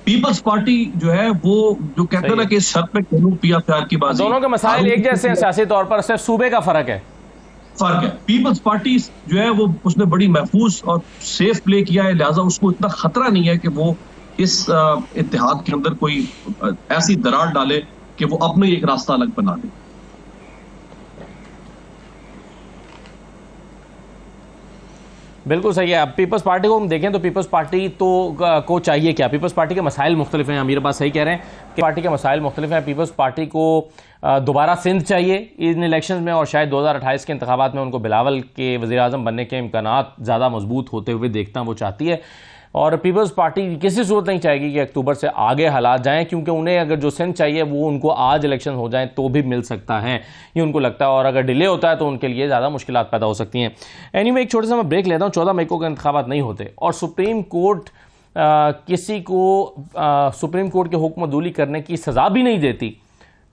पीपल्स पार्टी जो है वो जो कहते हैं ना कि इस शर्त पे खेलूं पिया प्यार की बात, दोनों के मसाइल एक जैसे हैं, सियासी तौर पर सिर्फ सूबे का फर्क है। पीपल्स पार्टी जो है वो उसने बड़ी महफूज और सेफ प्ले किया है, लिहाजा उसको इतना खतरा नहीं है कि वो इस इत्तेहाद के अंदर कोई ऐसी दरार डाले कि वो अपना ही एक रास्ता अलग बना दे। बिल्कुल सही है। अब पीपल्स पार्टी को हम देखें तो पीपल्स पार्टी को चाहिए क्या? पीपल्स पार्टी के मसाइल मुख्तलिफ हैं। अमीर अब्बास सही कह रहे हैं कि पार्टी के मसाइल मुख्तलिफ हैं। पीपल्स पार्टी को दोबारा सिंध चाहिए इन इलेक्शन में, और शायद 2028 के इंतखाबात में उनको बिलावल के वज़ीर आज़म बनने के इम्कानात ज़्यादा मजबूत होते हुए देखना वो चाहती है। और पीपल्स पार्टी किसी सूरत नहीं चाहेगी कि अक्टूबर से आगे हालात जाएं, क्योंकि उन्हें अगर जो सिंध चाहिए वो उनको आज इलेक्शन हो जाएं तो भी मिल सकता है, ये उनको लगता है, और अगर डिले होता है तो उनके लिए ज़्यादा मुश्किलात पैदा हो सकती हैं। एनीवे, एक छोटा सा मैं ब्रेक लेता हूँ। 14 मई को इंतखाबात नहीं होते और सुप्रीम कोर्ट किसी को सुप्रीम कोर्ट के हुक्म अदूली करने की सज़ा भी नहीं देती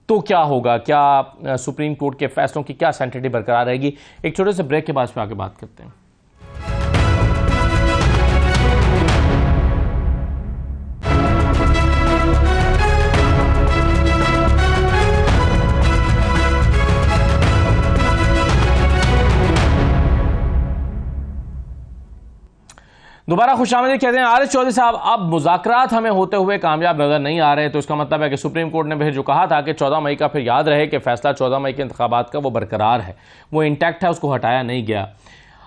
तो क्या होगा? क्या सुप्रीम कोर्ट के फैसलों की क्या सेंसिटिविटी बरकरार रहेगी? एक छोटे से ब्रेक के बाद आगे बात करते हैं। दोबारा खुशामदीद कहते हैं। आरिफ चौधरी साहब, अब मुज़ाकरात हमें होते हुए कामयाब नजर नहीं आ रहे, तो इसका मतलब है कि सुप्रीम कोर्ट ने फिर जो कहा था कि 14 मई का, फिर याद रहे कि फैसला 14 मई के इंतखाबात का वो बरकरार है, वो इंटैक्ट है, उसको हटाया नहीं गया।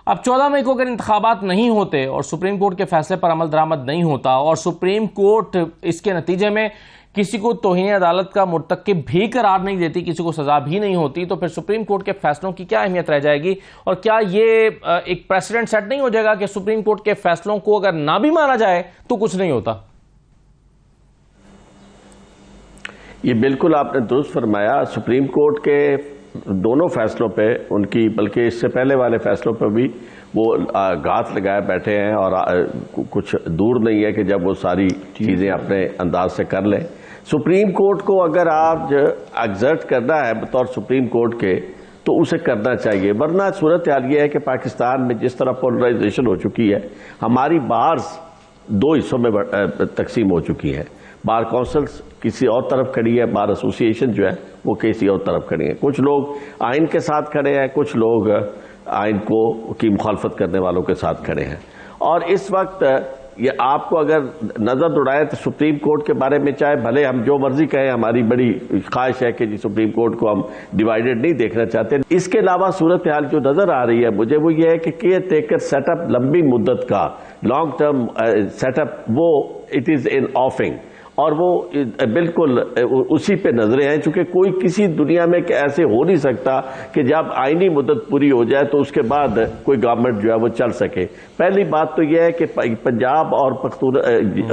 अब 14 मई को अगर इंतखाबात नहीं होते और सुप्रीम कोर्ट के फैसले पर अमल दरामद नहीं होता और सुप्रीम कोर्ट इसके नतीजे में किसी को तौहीन अदालत का मुर्तकिब भी करार नहीं देती, किसी को सजा भी नहीं होती, तो फिर सुप्रीम कोर्ट के फैसलों की क्या अहमियत रह जाएगी? और क्या ये एक प्रेसिडेंट सेट नहीं हो जाएगा कि सुप्रीम कोर्ट के फैसलों को अगर ना भी माना जाए तो कुछ नहीं होता? ये बिल्कुल आपने दुरुस्त फरमाया। सुप्रीम कोर्ट के दोनों फैसलों पे उनकी, बल्कि इससे पहले वाले फैसलों पर भी वो घात लगाए बैठे हैं, और कुछ दूर नहीं है कि जब वो सारी चीज़ें अपने अंदाज से कर लें। सुप्रीम कोर्ट को अगर आज एग्जर्ट करना है बतौर सुप्रीम कोर्ट के तो उसे करना चाहिए, वरना सूरत हाल ये है कि पाकिस्तान में जिस तरह पोलराइजेशन हो चुकी है, हमारी बार्स दो हिस्सों में तकसीम हो चुकी है। बार काउंसिल्स किसी और तरफ खड़ी है, बार एसोसिएशन जो है वो किसी और तरफ खड़ी है। कुछ लोग आइन के साथ खड़े हैं, कुछ लोग आइन की मुखालफत करने वालों के साथ खड़े हैं। और इस वक्त ये आपको अगर नजर दौड़ाए तो सुप्रीम कोर्ट के बारे में चाहे भले हम जो मर्जी कहें, हमारी बड़ी ख्वाहिश है कि जी सुप्रीम कोर्ट को हम डिवाइडेड नहीं देखना चाहते। इसके अलावा सूरत हाल जो नजर आ रही है मुझे वो ये है कि केयर टेकर सेटअप, लंबी मुद्दत का लॉन्ग टर्म सेटअप, वो इट इज इन ऑफिंग, और वो बिल्कुल उसी पे नजरें हैं, चूंकि कोई किसी दुनिया में ऐसे हो नहीं सकता कि जब आईनी मुद्दत पूरी हो जाए तो उसके बाद कोई गवर्नमेंट जो है वो चल सके। पहली बात तो यह है कि पंजाब और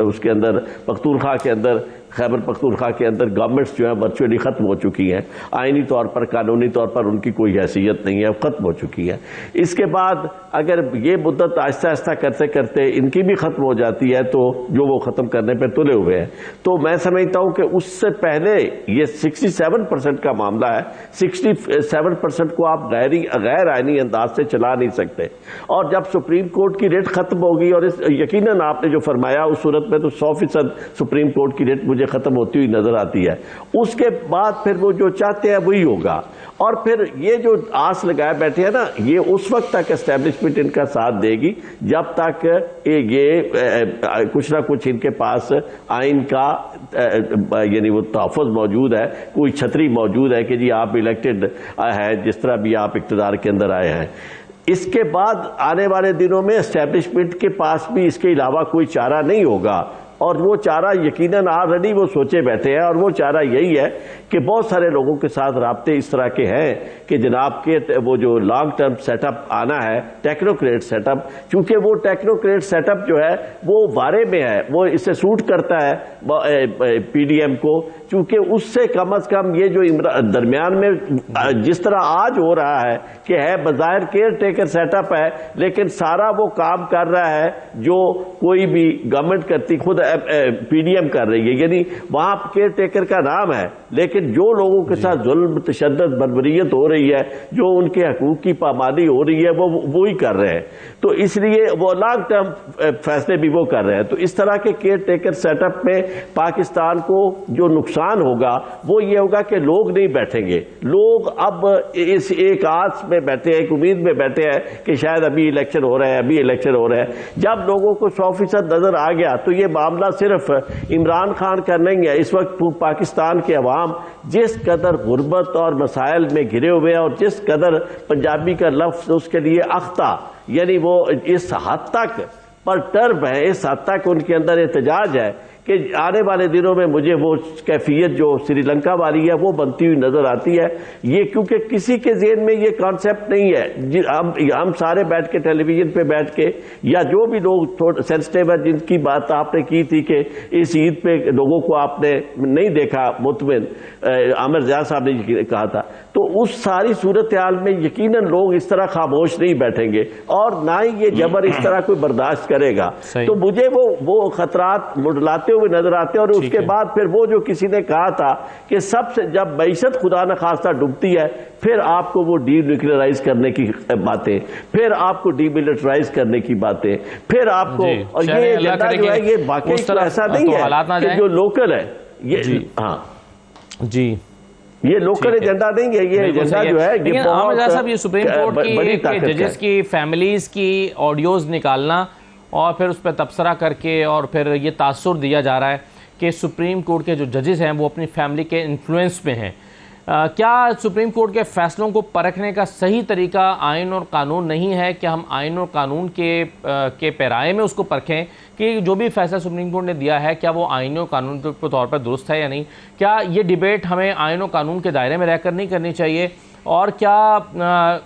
उसके अंदर पख्तूनख्वा के अंदर, खैबर पख्तूनख्वा के अंदर गवर्नमेंट्स जो है वर्चुअली खत्म हो चुकी हैं। आईनी तौर पर, कानूनी तौर पर उनकी कोई हैसियत नहीं है, खत्म हो चुकी है। इसके बाद अगर ये मुद्दत आहिस्ता आहिस्ता करते करते इनकी भी खत्म हो जाती है, तो जो वो खत्म करने पर तुले हुए हैं, तो मैं समझता हूं कि उससे पहले ये 67% का मामला है। 67% को आप गैर आईनी अंदाज से चला नहीं सकते। और जब सुप्रीम कोर्ट की रेट खत्म होगी, और यकीनन आपने जो फरमाया उस सूरत में तो 100% सुप्रीम कोर्ट की रेट मुझे खत्म होती हुई नजर आती है। उसके बाद फिर वो जो चाहते हैं वही होगा। और फिर ये जो आस लगाए बैठे हैं ना, ये उस वक्त तक एस्टेब्लिशमेंट इनका साथ देगी जब तक ये कुछ ना कुछ इनके पास आइन का यानी वो तहफ़्फ़ुज़ मौजूद है, कोई छतरी मौजूद है कि जी आप इलेक्टेड है, जिस तरह भी आप इक़्तिदार के अंदर आए हैं। इसके बाद आने वाले दिनों में एस्टेब्लिशमेंट के पास भी इसके अलावा कोई चारा नहीं होगा, और वो चारा यकीनन ऑलरेडी वो सोचे बैठे हैं, और वो चारा यही है कि बहुत सारे लोगों के साथ राब्ते इस तरह के हैं कि जनाब के वो जो लॉन्ग टर्म सेटअप आना है, टेक्नोक्रेट सेटअप, चूंकि वो टेक्नोक्रेट सेटअप जो है वो वारे में है, वो इससे सूट करता है पीडीएम को, चूंकि उससे कम अज कम ये जो दरमियान में जिस तरह आज हो रहा है कि है बज़ाहिर केयर टेकर सेटअप है, लेकिन सारा वो काम कर रहा है जो कोई भी गवर्नमेंट करती। खुद पीडीएम कर रही है, यानी वहां केयर टेकर का नाम है, लेकिन जो लोगों के साथ जुल्म, तशद्दुद, बर्बरियत हो रही है, जो उनके हकूक की पामादी हो रही है, वो ही कर रहे हैं। तो इसलिए वो लॉन्ग टर्म फैसले भी वो कर रहे हैं। तो इस तरह के केयर टेकर सेटअप में पाकिस्तान को जो नुकसान होगा वो ये होगा कि लोग नहीं बैठेंगे। लोग अब इस एक आस में बैठे हैं, एक उम्मीद में बैठे हैं कि शायद अभी इलेक्शन हो रहा है, अभी इलेक्शन हो रहा है। जब लोगों को 100% नजर आ गया तो ये मामला सिर्फ इमरान खान का नहीं है। इस वक्त पाकिस्तान के अवाम जिस कदर गुर्बत और मसाइल में घिरे हुए हैं और जिस कदर पंजाबी का लफ्ज उसके लिए अख्ता, यानी वो इस हद तक परटर्ब है, इस हद तक उनके अंदर एहतजाज है कि आने वाले दिनों में मुझे वो कैफियत जो श्रीलंका वाली है वो बनती हुई नजर आती है। ये क्योंकि किसी के ज़हन में ये कॉन्सेप्ट नहीं है। हम सारे बैठ के टेलीविजन पे बैठ के, या जो भी लोग थोड़ा सेंसिटिव है, जिनकी बात आपने की थी कि इस ईद पे लोगों को आपने नहीं देखा मुतमिन, आमिर ज़िया साहब ने कहा था, तो उस सारी सूरत हाल में यकीनन लोग इस तरह खामोश नहीं बैठेंगे और ना ही ये जबर इस तरह कोई बर्दाश्त करेगा। तो मुझे वो खतरात मुडलाते हुए नजर आते हैं। और उसके बाद फिर वो जो किसी ने कहा था कि सबसे जब मईशत खुदा न खास्ता डूबती है, फिर आपको वो डीन्यूक्लियराइज करने की बातें, फिर आपको डीमिलिटराइज करने की बातें, फिर आपको, और ये एजेंडा जो है ये वाकई ऐसा नहीं है कि जो लोकल है ये, हाँ जी, ये लोकल एजेंडा नहीं है, ये एजेंडा जो है ये बहुत साहब, ये सुप्रीम कोर्ट की जजेस की फैमिलीज की ऑडियोज निकालना और फिर उस पर तबसरा करके और फिर ये तासुर दिया जा रहा है कि सुप्रीम कोर्ट के जो जजेस हैं वो अपनी फैमिली के इन्फ्लुएंस में हैं। क्या सुप्रीम कोर्ट के फैसलों को परखने का सही तरीका आइन और कानून नहीं है कि हम आइन और कानून के पैराए में उसको परखें कि जो भी फैसला सुप्रीम कोर्ट ने दिया है क्या वो आइन और कानून के तौर पर दुरुस्त है या नहीं? क्या ये डिबेट हमें आइन और कानून के दायरे में रहकर नहीं करनी चाहिए? और क्या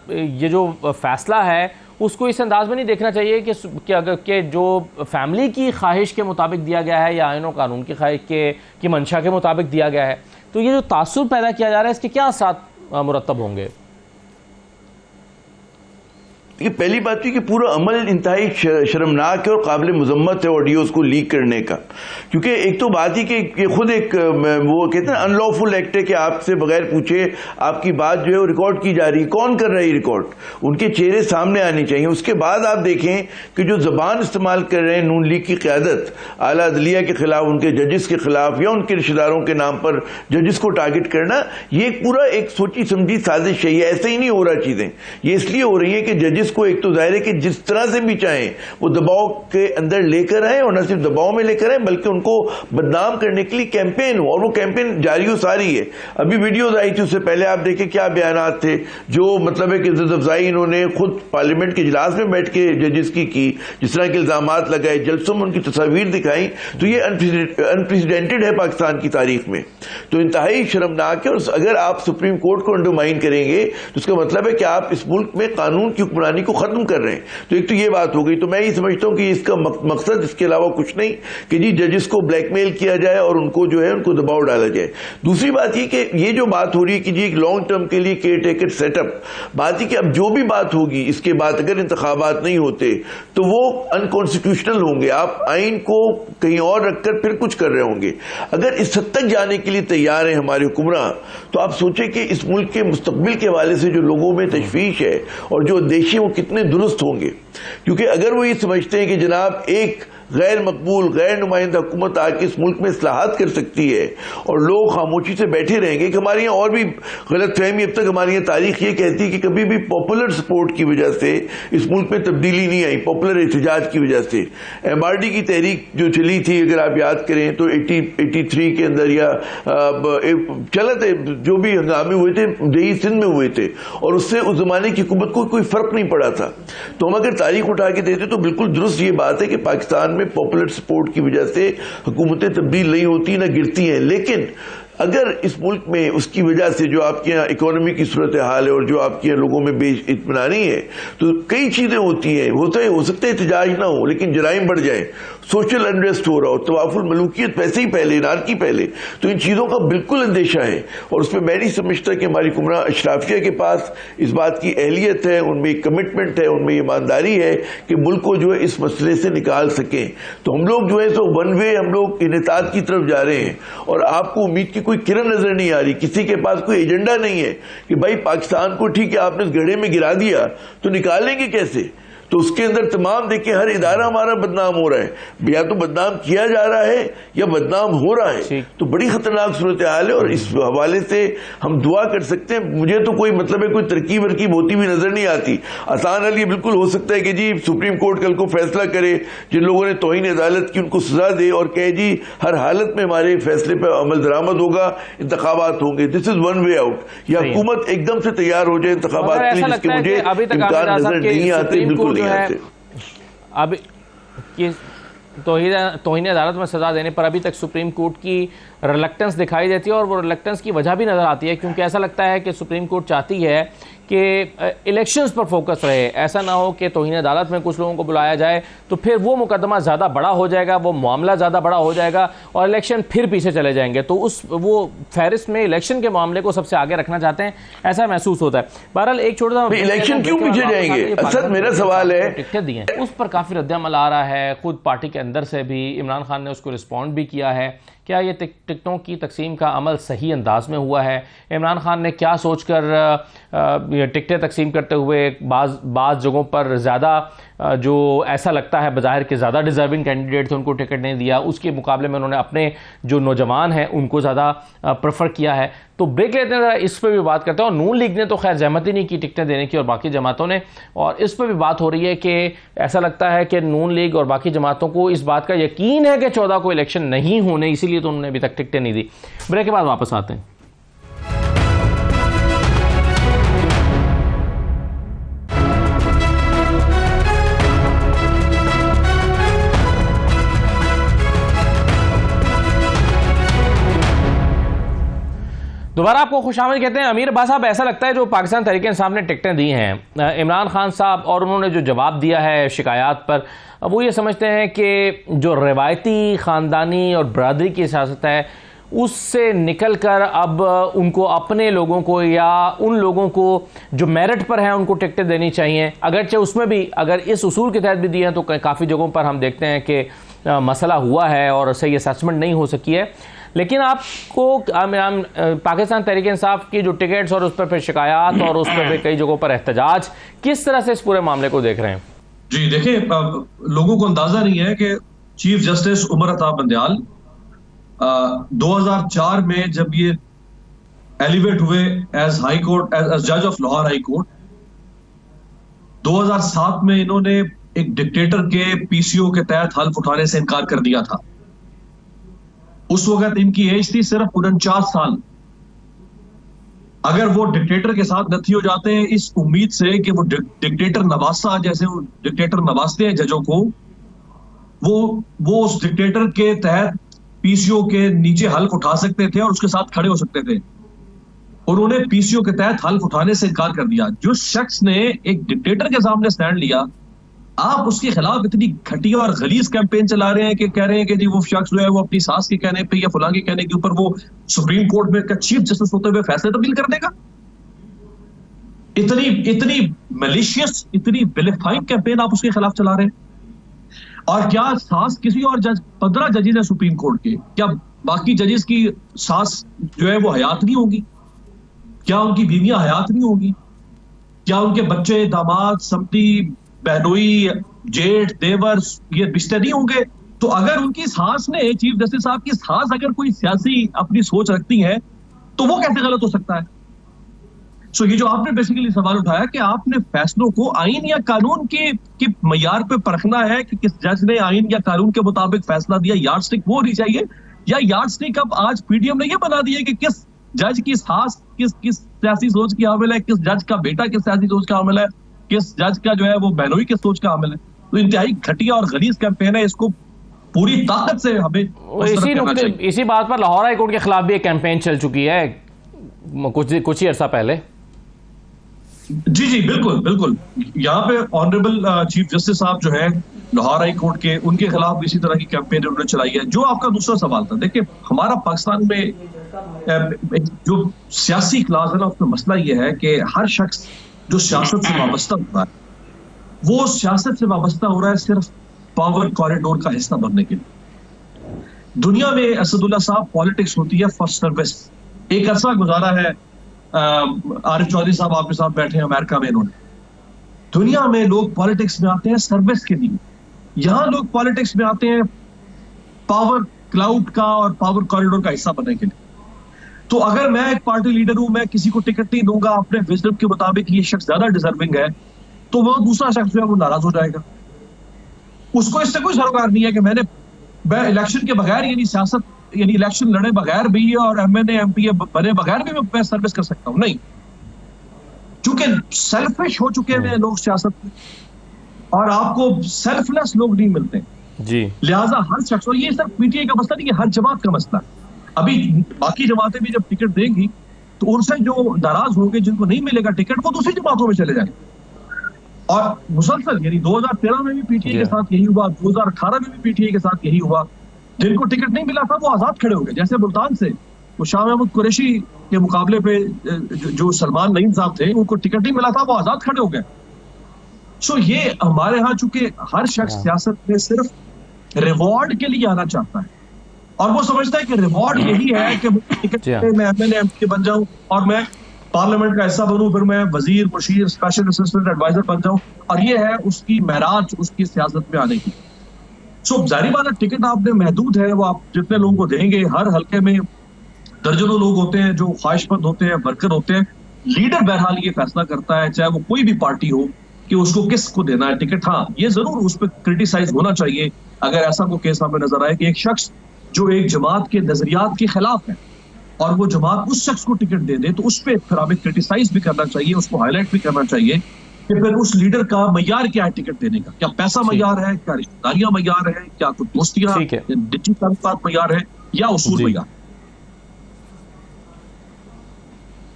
ये जो फैसला है उसको इस अंदाज में नहीं देखना चाहिए कि जो फैमिली की ख्वाहिश के मुताबिक दिया गया है या आइन और कानून की ख्वाहिश की मंशा के मुताबिक दिया गया है? तो ये जो तासुर पैदा किया जा रहा है इसके क्या असर मुरत्तब होंगे? ये पहली बात है कि पूरा अमल इंतहाई शर्मनाक है और काबिल मजम्मत है ऑडियोज को लीक करने का। क्योंकि एक तो बात ही कि खुद एक वो कहते हैं अनलॉफुल एक्ट है कि आपसे बगैर पूछे आपकी बात जो है वो रिकॉर्ड की जा रही है। कौन कर रहा है रिकॉर्ड? उनके चेहरे सामने आने चाहिए। उसके बाद आप देखें कि जो जबान इस्तेमाल कर रहे हैं नून लीग की क़यादत आला अदलिया के खिलाफ, उनके जजेस के खिलाफ या उनके रिश्तेदारों के नाम पर जजेस को टारगेट करना, ये पूरा एक सोची समझी साजिश है। ये ऐसे ही नहीं हो रहा चीजें, ये इसलिए हो रही है कि जजेस को एक तो जाहिर है कि जिस तरह से भी चाहें वो दबाव के अंदर लेकर आए, और न सिर्फ दबाव में लेकर आए बल्कि उनको बदनाम करने के लिए कैंपेन हो, और वो कैंपेन जारी हो सारी है। अभी वीडियोज आई थी, उससे पहले आप देखें क्या बयानात थे, जो मतलब है कि इज्जत अफजाई इन्होंने खुद पार्लियामेंट के इजलास में बैठ के जजेस की जिस तरह के इल्जामात लगाए, जलसों में उनकी तस्वीर दिखाई, तो ये अनप्रेसिडेंटेड है पाकिस्तान की तारीख में। तो इंतहाई शर्मनाक है। और अगर आप सुप्रीम कोर्ट को अंडरमाइन करेंगे तो उसका मतलब है कि आप इस मुल्क में कानून की हुक्मरानी को खत्म कर रहे हैं। तो एक तो ये बात हो गई। तो मैं ये समझता हूं कि इसका मकसद इसके अलावा कुछ नहीं कि जी जजेस को ब्लैकमेल किया जाए और उनको जो है उनको दबाव डाला जाए। दूसरी बात ये कि ये जो बात हो रही है कि जी एक लॉन्ग टर्म के लिए केयर टेकर सेटअप, बात ही कि अब जो भी बात होगी इसके बाद अगर इंतखाबात नहीं होते तो वो अनकॉन्स्टिट्यूशनल होंगे। आप आइन को कहीं और रखकर फिर कुछ कर रहे होंगे। अगर इस हद तक जाने के लिए तैयार है हमारे हुक्मरान, तो आप सोचें कि इस मुल्क के मुस्तकबिल के हवाले से जो लोगों में तशवीश है और जो उद्देश्य वो कितने दुरुस्त होंगे। क्योंकि अगर वो ये समझते हैं कि जनाब एक गैर मकबूल गैर नुमाइंदा हुकूमत आके इस मुल्क में इस्लाहात कर सकती है और लोग खामोशी से बैठे रहेंगे, कि हमारे यहाँ और भी गलत फहमी, अब तक हमारी यहाँ तारीख ये कहती है कि कभी भी पॉपुलर सपोर्ट की वजह से इस मुल्क में तब्दीली नहीं आई, पॉपुलर एहतजाज की वजह से। MRD की तहरीक जो चली थी, अगर आप याद करें तो 83 के अंदर या चला थे, जो भी हंगामे हुए थे जही सिंध में हुए थे, और उससे उस जमाने की हुकूमत को कोई फर्क नहीं पड़ा था। तो हम अगर तारीख उठा के देते तो बिल्कुल दुरुस्त ये बात है कि पाकिस्तान में पॉपुलर सपोर्ट की वजह से हुकूमतें तब्दील नहीं होती ना गिरती हैं। लेकिन अगर इस मुल्क में उसकी वजह से जो आपके यहाँ इकोनॉमी की सूरत हाल है और जो आपके यहाँ लोगों में बेइत्मीनानी है, तो कई चीजें होती हैं। हो सकता है एहतजाज ना हो, लेकिन जराइम बढ़ जाए, सोशल अनरेस्ट हो रहा हो, तवाफुल मलूकियत वैसे ही पहले, नारकी पहले, तो इन चीजों का बिल्कुल अंदेशा है। और उसमें मैं नहीं समझता कि हमारी हुक्मरान अशराफिया के पास इस बात की अहलियत है, उनमें एक कमिटमेंट है, उनमें ईमानदारी है कि मुल्क को जो है इस मसले से निकाल सकें। तो हम लोग जो है सो वन वे हम लोग इनेताद की तरफ जा रहे हैं, और आपको उम्मीद की कोई किरण नजर नहीं आ रही। किसी के पास कोई एजेंडा नहीं है कि भाई पाकिस्तान को ठीक है आपने इस गड्ढे में गिरा दिया तो निकालेंगे कैसे। तो उसके अंदर तमाम देखिए हर इदारा हमारा बदनाम हो रहा है, या तो बदनाम किया जा रहा है या बदनाम हो रहा है। तो बड़ी खतरनाक सूरत हाल है, और इस हवाले से हम दुआ कर सकते हैं। मुझे तो कोई मतलब है कोई तरकीब वरकीब होती हुई नजर नहीं आती। आसान हल ये बिल्कुल हो सकता है कि जी सुप्रीम कोर्ट कल को फैसला करे, जिन लोगों ने तौहीन अदालत की उनको सजा दे और कहे जी हर हालत में हमारे फैसले पर अमल दरामद होगा, इंतखाबात होंगे। This is one way out. या हुकूमत एकदम से तैयार हो जाए इंतखाबात के लिए, जिसके मुझे इम्कान नजर नहीं आते, बिल्कुल नहीं आते। अब कि तौहीन अदालत में सज़ा देने पर अभी तक सुप्रीम कोर्ट की रिलक्टेंस दिखाई देती है, और वो रिलक्टेंस की वजह भी नज़र आती है क्योंकि ऐसा लगता है कि सुप्रीम कोर्ट चाहती है कि इलेक्शंस पर फोकस रहे। ऐसा ना हो कि तौहीन अदालत में कुछ लोगों को बुलाया जाए तो फिर वो मुकदमा ज़्यादा बड़ा हो जाएगा, वो मामला ज़्यादा बड़ा हो जाएगा और इलेक्शन फिर पीछे चले जाएंगे। तो वो फहरिस्त में इलेक्शन के मामले को सबसे आगे रखना चाहते हैं, ऐसा महसूस होता है। बहरहाल एक छोटा सा इलेक्शन क्यों पीछे जाएंगे, असद मेरा सवाल है। टिकटें दी हैं उस पर काफ़ी रद्द-ए-अमल आ रहा है, खुद पार्टी के अंदर से भी इमरान खान ने उसको रिस्पॉन्ड भी किया है। क्या ये टिकटों की तकसीम का अमल सही अंदाज में हुआ है? इमरान खान ने क्या सोचकर टिकटें तकसीम करते हुए बाज़ जगहों पर ज़्यादा जो ऐसा लगता है बज़ाहिर के ज़्यादा डिज़र्विंग कैंडिडेट थे उनको टिकट नहीं दिया, उसके मुकाबले में उन्होंने अपने जो नौजवान हैं उनको ज़्यादा प्रेफर किया है? तो ब्रेक लेते हैं, इस पर भी बात करते हैं। और नून लीग ने तो खैर जहमत ही नहीं की टिकटें देने की और बाकी जमातों ने, और इस पर भी बात हो रही है कि ऐसा लगता है कि नून लीग और बाकी जमातों को इस बात का यकीन है कि 14 को इलेक्शन नहीं होने, इसीलिए तो उन्होंने अभी तक टिकटें नहीं दी। ब्रेक के बाद वापस आते हैं। दोबारा आपको खुशामद कहते हैं। अमीर अब्बास साहब, ऐसा लगता है जो पाकिस्तान तहरीक इंसाफ ने टिकटें दी हैं इमरान खान साहब, और उन्होंने जो जवाब दिया है शिकायत पर, वो ये समझते हैं कि जो रवायती ख़ानदानी और बरादरी की सियासत है उससे निकल कर अब उनको अपने लोगों को या उन लोगों को जो मेरिट पर हैं उनको टिकटें देनी चाहिए। अगरचे उसमें भी अगर इस उसूल के तहत भी दिए हैं तो काफ़ी जगहों पर हम देखते हैं कि मसला हुआ है और सही असेसमेंट नहीं हो सकी है। लेकिन आपको पाकिस्तान तहरीक इंसाफ की जो टिकट्स और उस पर फिर शिकायत और उस पर फिर कई जगहों पर एहतजाज, किस तरह से इस पूरे मामले को देख रहे हैं? जी देखिए, लोगों को अंदाजा नहीं है कि चीफ जस्टिस उमर अता बंदयाल 2004 में जब ये एलिवेट हुए एज हाई कोर्ट, एज जज ऑफ लाहौर हाई कोर्ट, 2007 में इन्होंने एक डिक्टेटर के पीसीओ के तहत हल्फ उठाने से इनकार कर दिया था। उस वक्त इनकी एज थी सिर्फ 49 साल। अगर वो डिक्टेटर के साथ नथी हो जाते हैं इस उम्मीद से कि वो डिक्टेटर नवासा, जैसे वो डिक्टेटर नवाजते हैं जजों को, वो उस डिक्टेटर के तहत पीसीओ के नीचे हल्फ उठा सकते थे और उसके साथ खड़े हो सकते थे। उन्होंने पीसीओ के तहत हल्फ उठाने से इनकार कर दिया। जो शख्स ने एक डिक्टेटर के सामने स्टैंड लिया, आप उसके खिलाफ इतनी घटिया और गलीज कैंपेन चला रहे हैं कि कह रहे हैं कि जी वो शख्स जो है वो अपनी सास के कहने पे या फलां के कहने के ऊपर वो सुप्रीम कोर्ट में का चीफ जस्टिस होते हुए फैसले तब्दील कर देगा। इतनी मलिशियस, इतनी विलिफाइंग कैंपेन आप उसके खिलाफ चला रहे हैं। और क्या सास किसी और जज, 15 जजेस हैं सुप्रीम कोर्ट के, क्या बाकी जजेस की सास जो है वो हयात नहीं होगी? क्या उनकी बीवियां हयात नहीं होगी? क्या उनके बच्चे, दामाद, समती, बहनोई, जेठ, देवर ये रिश्ते नहीं होंगे? तो अगर उनकी सास ने, चीफ जस्टिस साहब की सास अगर कोई सियासी अपनी सोच रखती है तो वो कैसे गलत हो सकता है? सो ये जो आपने बेसिकली सवाल उठाया कि आपने फैसलों को आइन या कानून के मयार पे परखना है कि किस जज ने आइन या कानून के मुताबिक फैसला दिया, यार्डस्टिक वो होनी चाहिए। या यार्डस्टिक अब आज पीडीएम ने ये बना दिया कि किस जज की सास किस सियासी सोच की हामिल है, किस जज का बेटा किस सियासी सोच का हामिल है, किस जज का जो है वो बहनोई की सोच का हामिल है। तो इंतहाई घटिया और गलीज कैंपेन है, इसको पूरी ताकत से हमें इसी बात पर लाहौर हाई कोर्ट के खिलाफ भी एक कैंपेन चल चुकी है कुछ ही अरसा पहले। जी जी बिल्कुल बिल्कुल, यहाँ पे ऑनरेबल चीफ जस्टिस साहब जो है लाहौर हाई कोर्ट के, उनके खिलाफ भी इसी तरह की कैंपेन उन्होंने चलाई है। जो आपका दूसरा सवाल था, देखिए हमारा पाकिस्तान में जो सियासी क्लास है ना, उसमें मसला यह है कि हर शख्स जो सियासत से वाबस्ता होता है वो सियासत से वाबस्ता हो रहा है सिर्फ पावर कॉरिडोर का हिस्सा बनने के लिए। दुनिया में असदुल्ला साहब पॉलिटिक्स होती है फॉर सर्विस। एक अरसा गुजारा है, आरिफ चौधरी साहब आपके साथ बैठे हैं अमेरिका में, इन्होंने, दुनिया में लोग पॉलिटिक्स में आते हैं सर्विस के लिए, यहां लोग पॉलिटिक्स में आते हैं पावर क्लाउड का और पावर कॉरिडोर का हिस्सा बनने के लिए। तो अगर मैं एक पार्टी लीडर हूं, मैं किसी को टिकट नहीं दूंगा अपने विजडम के मुताबिक ये शख्स ज्यादा डिजर्विंग है, तो वो दूसरा शख्स जो है वो नाराज हो जाएगा। उसको इससे कोई सरोकार नहीं है कि मैंने इलेक्शन के बगैर, यानी सियासत, यानी इलेक्शन लड़े बगैर भी और एमएनए एमपीए बने बगैर भी मैं सर्विस कर सकता हूं, नहीं। चूंकि सेल्फिश हो चुके हैं लोग सियासत में और आपको सेल्फलेस लोग नहीं मिलते जी, लिहाजा हर शख्स, और ये सिर्फ पीटीआई का मसला नहीं है, हर जमात का मसला है। अभी बाकी जमातें भी जब टिकट देंगी तो उनसे जो नाराज होंगे, जिनको नहीं मिलेगा टिकट, वो दूसरी जमातों में चले जाएंगे। और मुसलसल, यानी 2013 में भी पीटीआई के साथ यही हुआ, 2018 में भी पीटीआई के साथ यही हुआ। जिनको टिकट नहीं मिला था वो आजाद खड़े हो गए। जैसे मुल्तान से वो शाह महमूद कुरैशी के मुकाबले पे जो सलमान नईम साहब थे, उनको टिकट नहीं मिला था, वो आजाद खड़े हो गए। सो ये हमारे यहाँ चूंकि हर शख्स सियासत में सिर्फ रिवॉर्ड के लिए आना चाहता है और वो समझता है कि रिवॉर्ड यही है कि टिकट मैं एमएनए एमपी बन जाऊं और मैं पार्लियामेंट का हिस्सा बनूं, फिर मैं वजीर, मुशीर, स्पेशल असिस्टेंट एडवाइजर बन जाऊं, और ये है उसकी महराज उसकी सियासत में आने की। सो जारी बात है, टिकट आपने महदूद है, वो आप जितने लोगों को देंगे, हर हल्के में दर्जनों लोग होते हैं जो ख्वाहिशमंद होते हैं, वर्कर होते हैं। लीडर बहरहाल ये फैसला करता है, चाहे वो कोई भी पार्टी हो, कि उसको किसको देना है टिकट। हाँ, ये जरूर उस पर क्रिटिसाइज होना चाहिए अगर ऐसा कोई केस हमें नजर आए कि एक शख्स जो एक जमात के नजरियात के खिलाफ है और वो जमात उस शख्स को टिकट दे दे, तो उस पर फिर हमें क्रिटिसाइज भी करना चाहिए, उसको हाईलाइट भी करना चाहिए कि फिर उस लीडर का मयार क्या है टिकट देने का। क्या पैसा मयार है, क्या रिश्तेदारियां मयार है, क्या कुछ दोस्तियां, निजी ताल्लुकात मयार है, या उसूल मयार?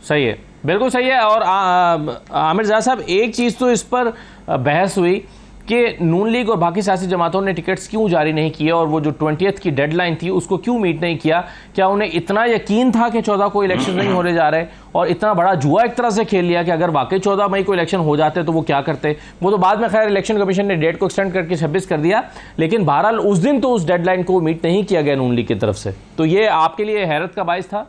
सही है, बिल्कुल सही है। और आमिर ज़ा साहब, एक चीज़ तो इस पर बहस हुई कि नून लीग और बाकी सियासी जमातों ने टिकट्स क्यों जारी नहीं किए और वो जो 20th की डेडलाइन थी उसको क्यों मीट नहीं किया। क्या उन्हें इतना यकीन था कि 14 को इलेक्शन नहीं होने जा रहे, और इतना बड़ा जुआ एक तरह से खेल लिया कि अगर वाकई 14 मई को इलेक्शन हो जाते तो वो क्या करते? वो तो बाद में खैर इलेक्शन कमीशन ने डेट को एक्सटेंड करके 26 कर दिया, लेकिन बहरहाल उस दिन तो उस डेडलाइन को मीट नहीं किया गया नून लीग की तरफ से। तो ये आपके लिए हैरत का बाइस था?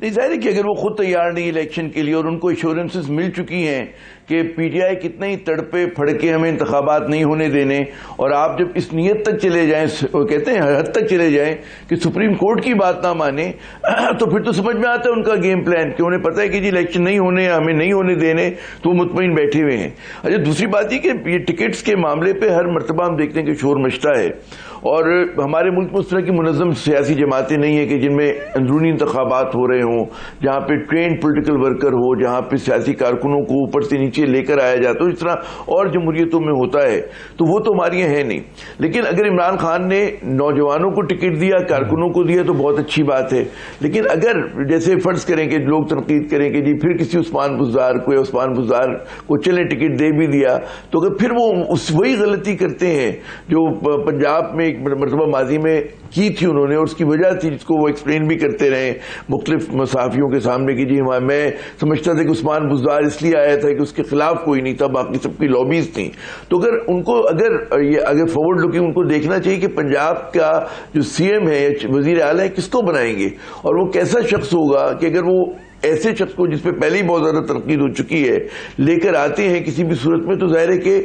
नहीं, जाहिर है कि अगर वो खुद तैयार नहीं इलेक्शन के लिए और उनको एश्योरेंसेस मिल चुकी हैं कि पीटीआई कितने ही तड़पे फड़के हमें इंतखाबात नहीं होने देने, और आप जब इस नीयत तक चले जाएं, कहते हैं हद तक चले जाएं कि सुप्रीम कोर्ट की बात ना माने, तो फिर तो समझ में आता है उनका गेम प्लान कि उन्हें पता है कि जी इलेक्शन नहीं होने, हमें नहीं होने देने, तो मुतमईन बैठे हुए हैं। अच्छा, दूसरी बात ये कि ये टिकट्स के मामले पर हर मरतबा हम देखते हैं कि शोर मचता है, और हमारे मुल्क में उस तरह की मुनज़्ज़म सियासी जमातें नहीं है कि जिनमें अंदरूनी इंतखाबात हो रहे हों, जहाँ पे ट्रेंड पॉलिटिकल वर्कर हो, जहाँ पे सियासी कारकुनों को ऊपर से नीचे लेकर आया जाता हो, इस तरह और जमहूरियतों में होता है, तो वो तो हमारी है नहीं। लेकिन अगर इमरान खान ने नौजवानों को टिकट दिया, कारकुनों को दिया, तो बहुत अच्छी बात है। लेकिन अगर जैसे फर्ज करें कि लोग तनकीद करें कि जी फिर किसी उस्मान बुज़दार को या उस्मान बुज़दार को चले टिकट दे भी दिया, तो अगर फिर वो वही गलती करते हैं जो पंजाब में मरतबा माजी में की थी उन्होंने, और उसकी वजह थी जिसको वो एक्सप्लेन भी करते रहे मुख्तलिफ सहाफ़ियों के सामने कि जी मैं समझता था कि उस्मान बुज़दार इसलिए आया था कि उसके खिलाफ कोई नहीं था, बाकी सबकी लॉबीज थी। तो अगर उनको अगर फॉरवर्ड लुकिंग उनको देखना चाहिए कि पंजाब का जो सीएम है या वजीर आला है किसको बनाएंगे, और वो कैसा शख्स होगा कि अगर वो ऐसे शख्स को जिसपे पहले ही बहुत ज्यादा तनकीद हो चुकी है लेकर आते हैं किसी भी सूरत में, तो जाहिर है कि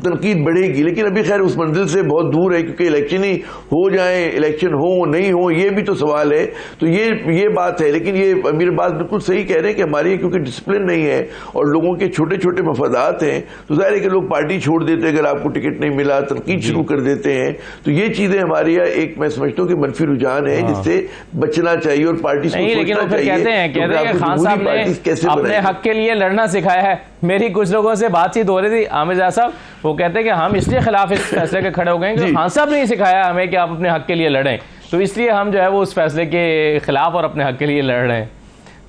तनकीद बढ़ेगी। लेकिन अभी खैर उस मंजिल से बहुत दूर है, क्योंकि इलेक्शन ही हो जाए, इलेक्शन हो नहीं हो, ये भी तो सवाल है। तो ये बात है। लेकिन ये अमीर बात बिल्कुल सही कह रहे हैं कि हमारी क्योंकि डिसिप्लिन नहीं है और लोगों के छोटे छोटे मफादात हैं, तो जाहिर है कि लोग पार्टी छोड़ देते हैं अगर आपको टिकट नहीं मिला, तनकीद शुरू कर देते हैं। तो ये चीजें हमारे यहाँ एक मैं समझता हूँ कि मनफी रुझान है जिससे बचना चाहिए और पार्टी लेकिन कहते हैं कहते हैं कि खान साहब ने अपने हक के लिए लड़ना सिखाया है। मेरी कुछ लोगों से बातचीत हो रही थी, आमिर जाद साहब, वो कहते हैं कि हम इसलिए खिलाफ इस फैसले के खड़े हो गए कि खान साहब ने ही सिखाया हमें कि आप अपने हक के लिए लड़ें, तो इसलिए हम जो है वो उस फैसले के खिलाफ और अपने हक के लिए लड़ रहे हैं।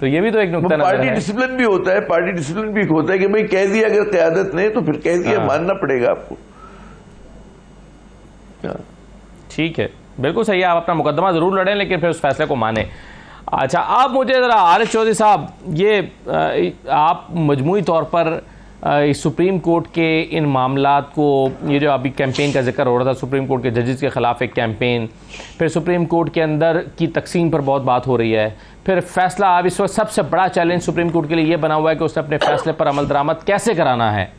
तो ये भी तो एक नुकता नजर है। पार्टी डिसिप्लिन भी होता है, पार्टी डिसिप्लिन भी होता है कि भाई कह दिया अगर क़यादत ने तो फिर कह दिया मानना पड़ेगा आपको। ठीक है, बिल्कुल सही है, आप अपना मुकदमा जरूर लड़ें लेकिन फिर उस फैसले को माने। अच्छा, आप मुझे ज़रा आरिफ चौधरी साहब, ये आप मजमूई तौर पर सुप्रीम कोर्ट के इन मामलात को, ये जो अभी कैंपेन का जिक्र हो रहा था सुप्रीम कोर्ट के जजेस के ख़िलाफ़ एक कैंपेन, फिर सुप्रीम कोर्ट के अंदर की तकसीम पर बहुत बात हो रही है, फिर फैसला, अब इस वक्त सबसे बड़ा चैलेंज सुप्रीम कोर्ट के लिए ये बना हुआ है कि उसने अपने फैसले पर अमल दरामद कैसे कराना है।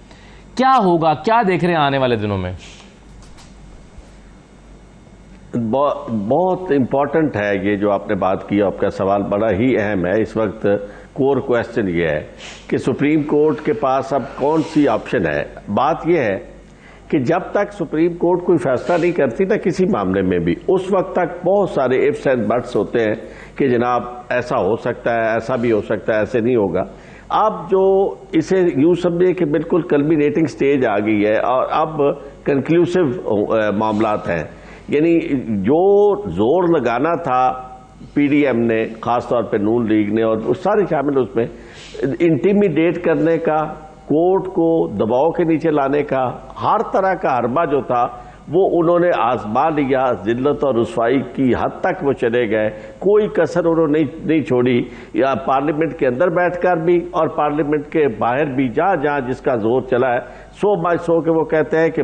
क्या होगा, क्या देख रहे हैं आने वाले दिनों में? बहुत इम्पोर्टेंट है ये जो आपने बात की, आपका सवाल बड़ा ही अहम है। इस वक्त कोर क्वेश्चन ये है कि सुप्रीम कोर्ट के पास अब कौन सी ऑप्शन है। बात यह है कि जब तक सुप्रीम कोर्ट कोई फैसला नहीं करती ना किसी मामले में भी, उस वक्त तक बहुत सारे इफ्स एंड बट्स होते हैं कि जनाब ऐसा हो सकता है, ऐसा भी हो सकता है, ऐसे नहीं होगा। अब जो इसे यूं समझे कि बिल्कुल कल्मिनेटिंग स्टेज आ गई है और अब कंक्लूसिव मामलात हैं, यानी जो जोर लगाना था पीडीएम ने, खासतौर पे नून लीग ने और सारे शामिल उसमें, इंटिमिडेट करने का, कोर्ट को दबाव के नीचे लाने का, हर तरह का हरबा जो था वो उन्होंने आजमा लिया। जिल्लत और रुसवाई की हद तक वो चले गए, कोई कसर उन्होंने नहीं छोड़ी, या पार्लियामेंट के अंदर बैठकर भी और पार्लियामेंट के बाहर भी, जहाँ जहाँ जिसका जोर चला है, 100 के वो कहते हैं कि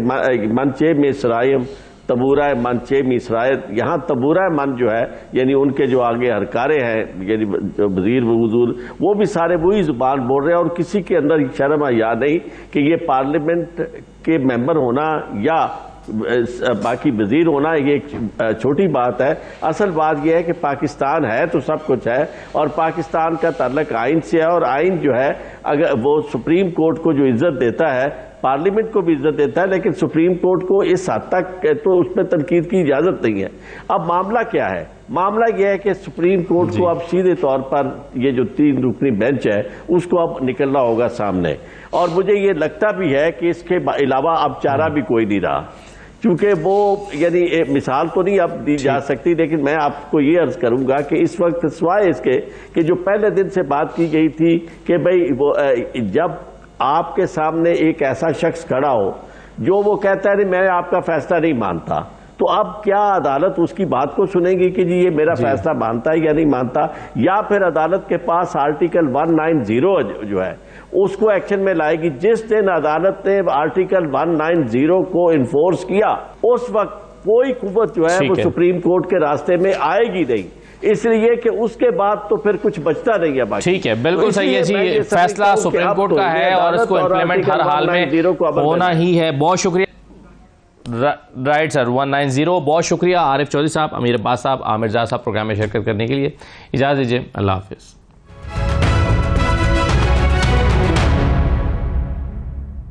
मनचे में सरायम तबूरा मनचे मिसराय, यहाँ तबूरा मन जो है यानी उनके जो आगे हरकारे हैं, यानी वजीर वजूर, वो भी सारे वही जुबान बोल रहे हैं और किसी के अंदर शर्म या नहीं कि ये पार्लियामेंट के मेंबर होना या बाकी वजीर होना ये एक छोटी बात है। असल बात यह है कि पाकिस्तान है तो सब कुछ है और पाकिस्तान का ताल्लुक आइन से है और आइन जो है अगर वो सुप्रीम कोर्ट को जो इज्जत देता है, पार्लियामेंट को भी इज्जत देता है, लेकिन सुप्रीम कोर्ट को इस हद तक तो उसमें तनकीद की इजाजत नहीं है। अब मामला क्या है? मामला यह है कि सुप्रीम कोर्ट को अब सीधे तौर पर ये जो 3 रुकनी बेंच है उसको अब निकलना होगा सामने, और मुझे ये लगता भी है कि इसके अलावा अब चारा भी कोई नहीं रहा, क्योंकि वो यानी मिसाल तो नहीं अब दी जा सकती, लेकिन मैं आपको ये अर्ज करूंगा कि इस वक्त सिवाय इसके कि जो पहले दिन से बात की गई थी कि भाई वो जब आपके सामने एक ऐसा शख्स खड़ा हो जो वो कहता है नहीं मैं आपका फैसला नहीं मानता, तो अब क्या अदालत उसकी बात को सुनेगी कि जी ये मेरा फैसला मानता है या नहीं मानता, या फिर अदालत के पास आर्टिकल 190 जो है उसको एक्शन में लाएगी। जिस दिन अदालत ने आर्टिकल 190 को इन्फोर्स किया उस वक्त कोई कुव्वत जो है वो सुप्रीम कोर्ट के रास्ते में आएगी नहीं, इसलिए कि उसके बाद तो फिर कुछ बचता नहीं है बाकी। ठीक है, बिल्कुल सही है जी, फैसला सुप्रीम कोर्ट का है और इसको इम्प्लीमेंट हर हाल में होना ही है। बहुत शुक्रिया। Right sir, 190। बहुत शुक्रिया आरिफ चौधरी साहब, अमीर अब्बास साहब, आमिर जाद साहब प्रोग्राम में शिरकत करने के लिए। इजाज़त दीजिए, अल्लाह हाफिज़।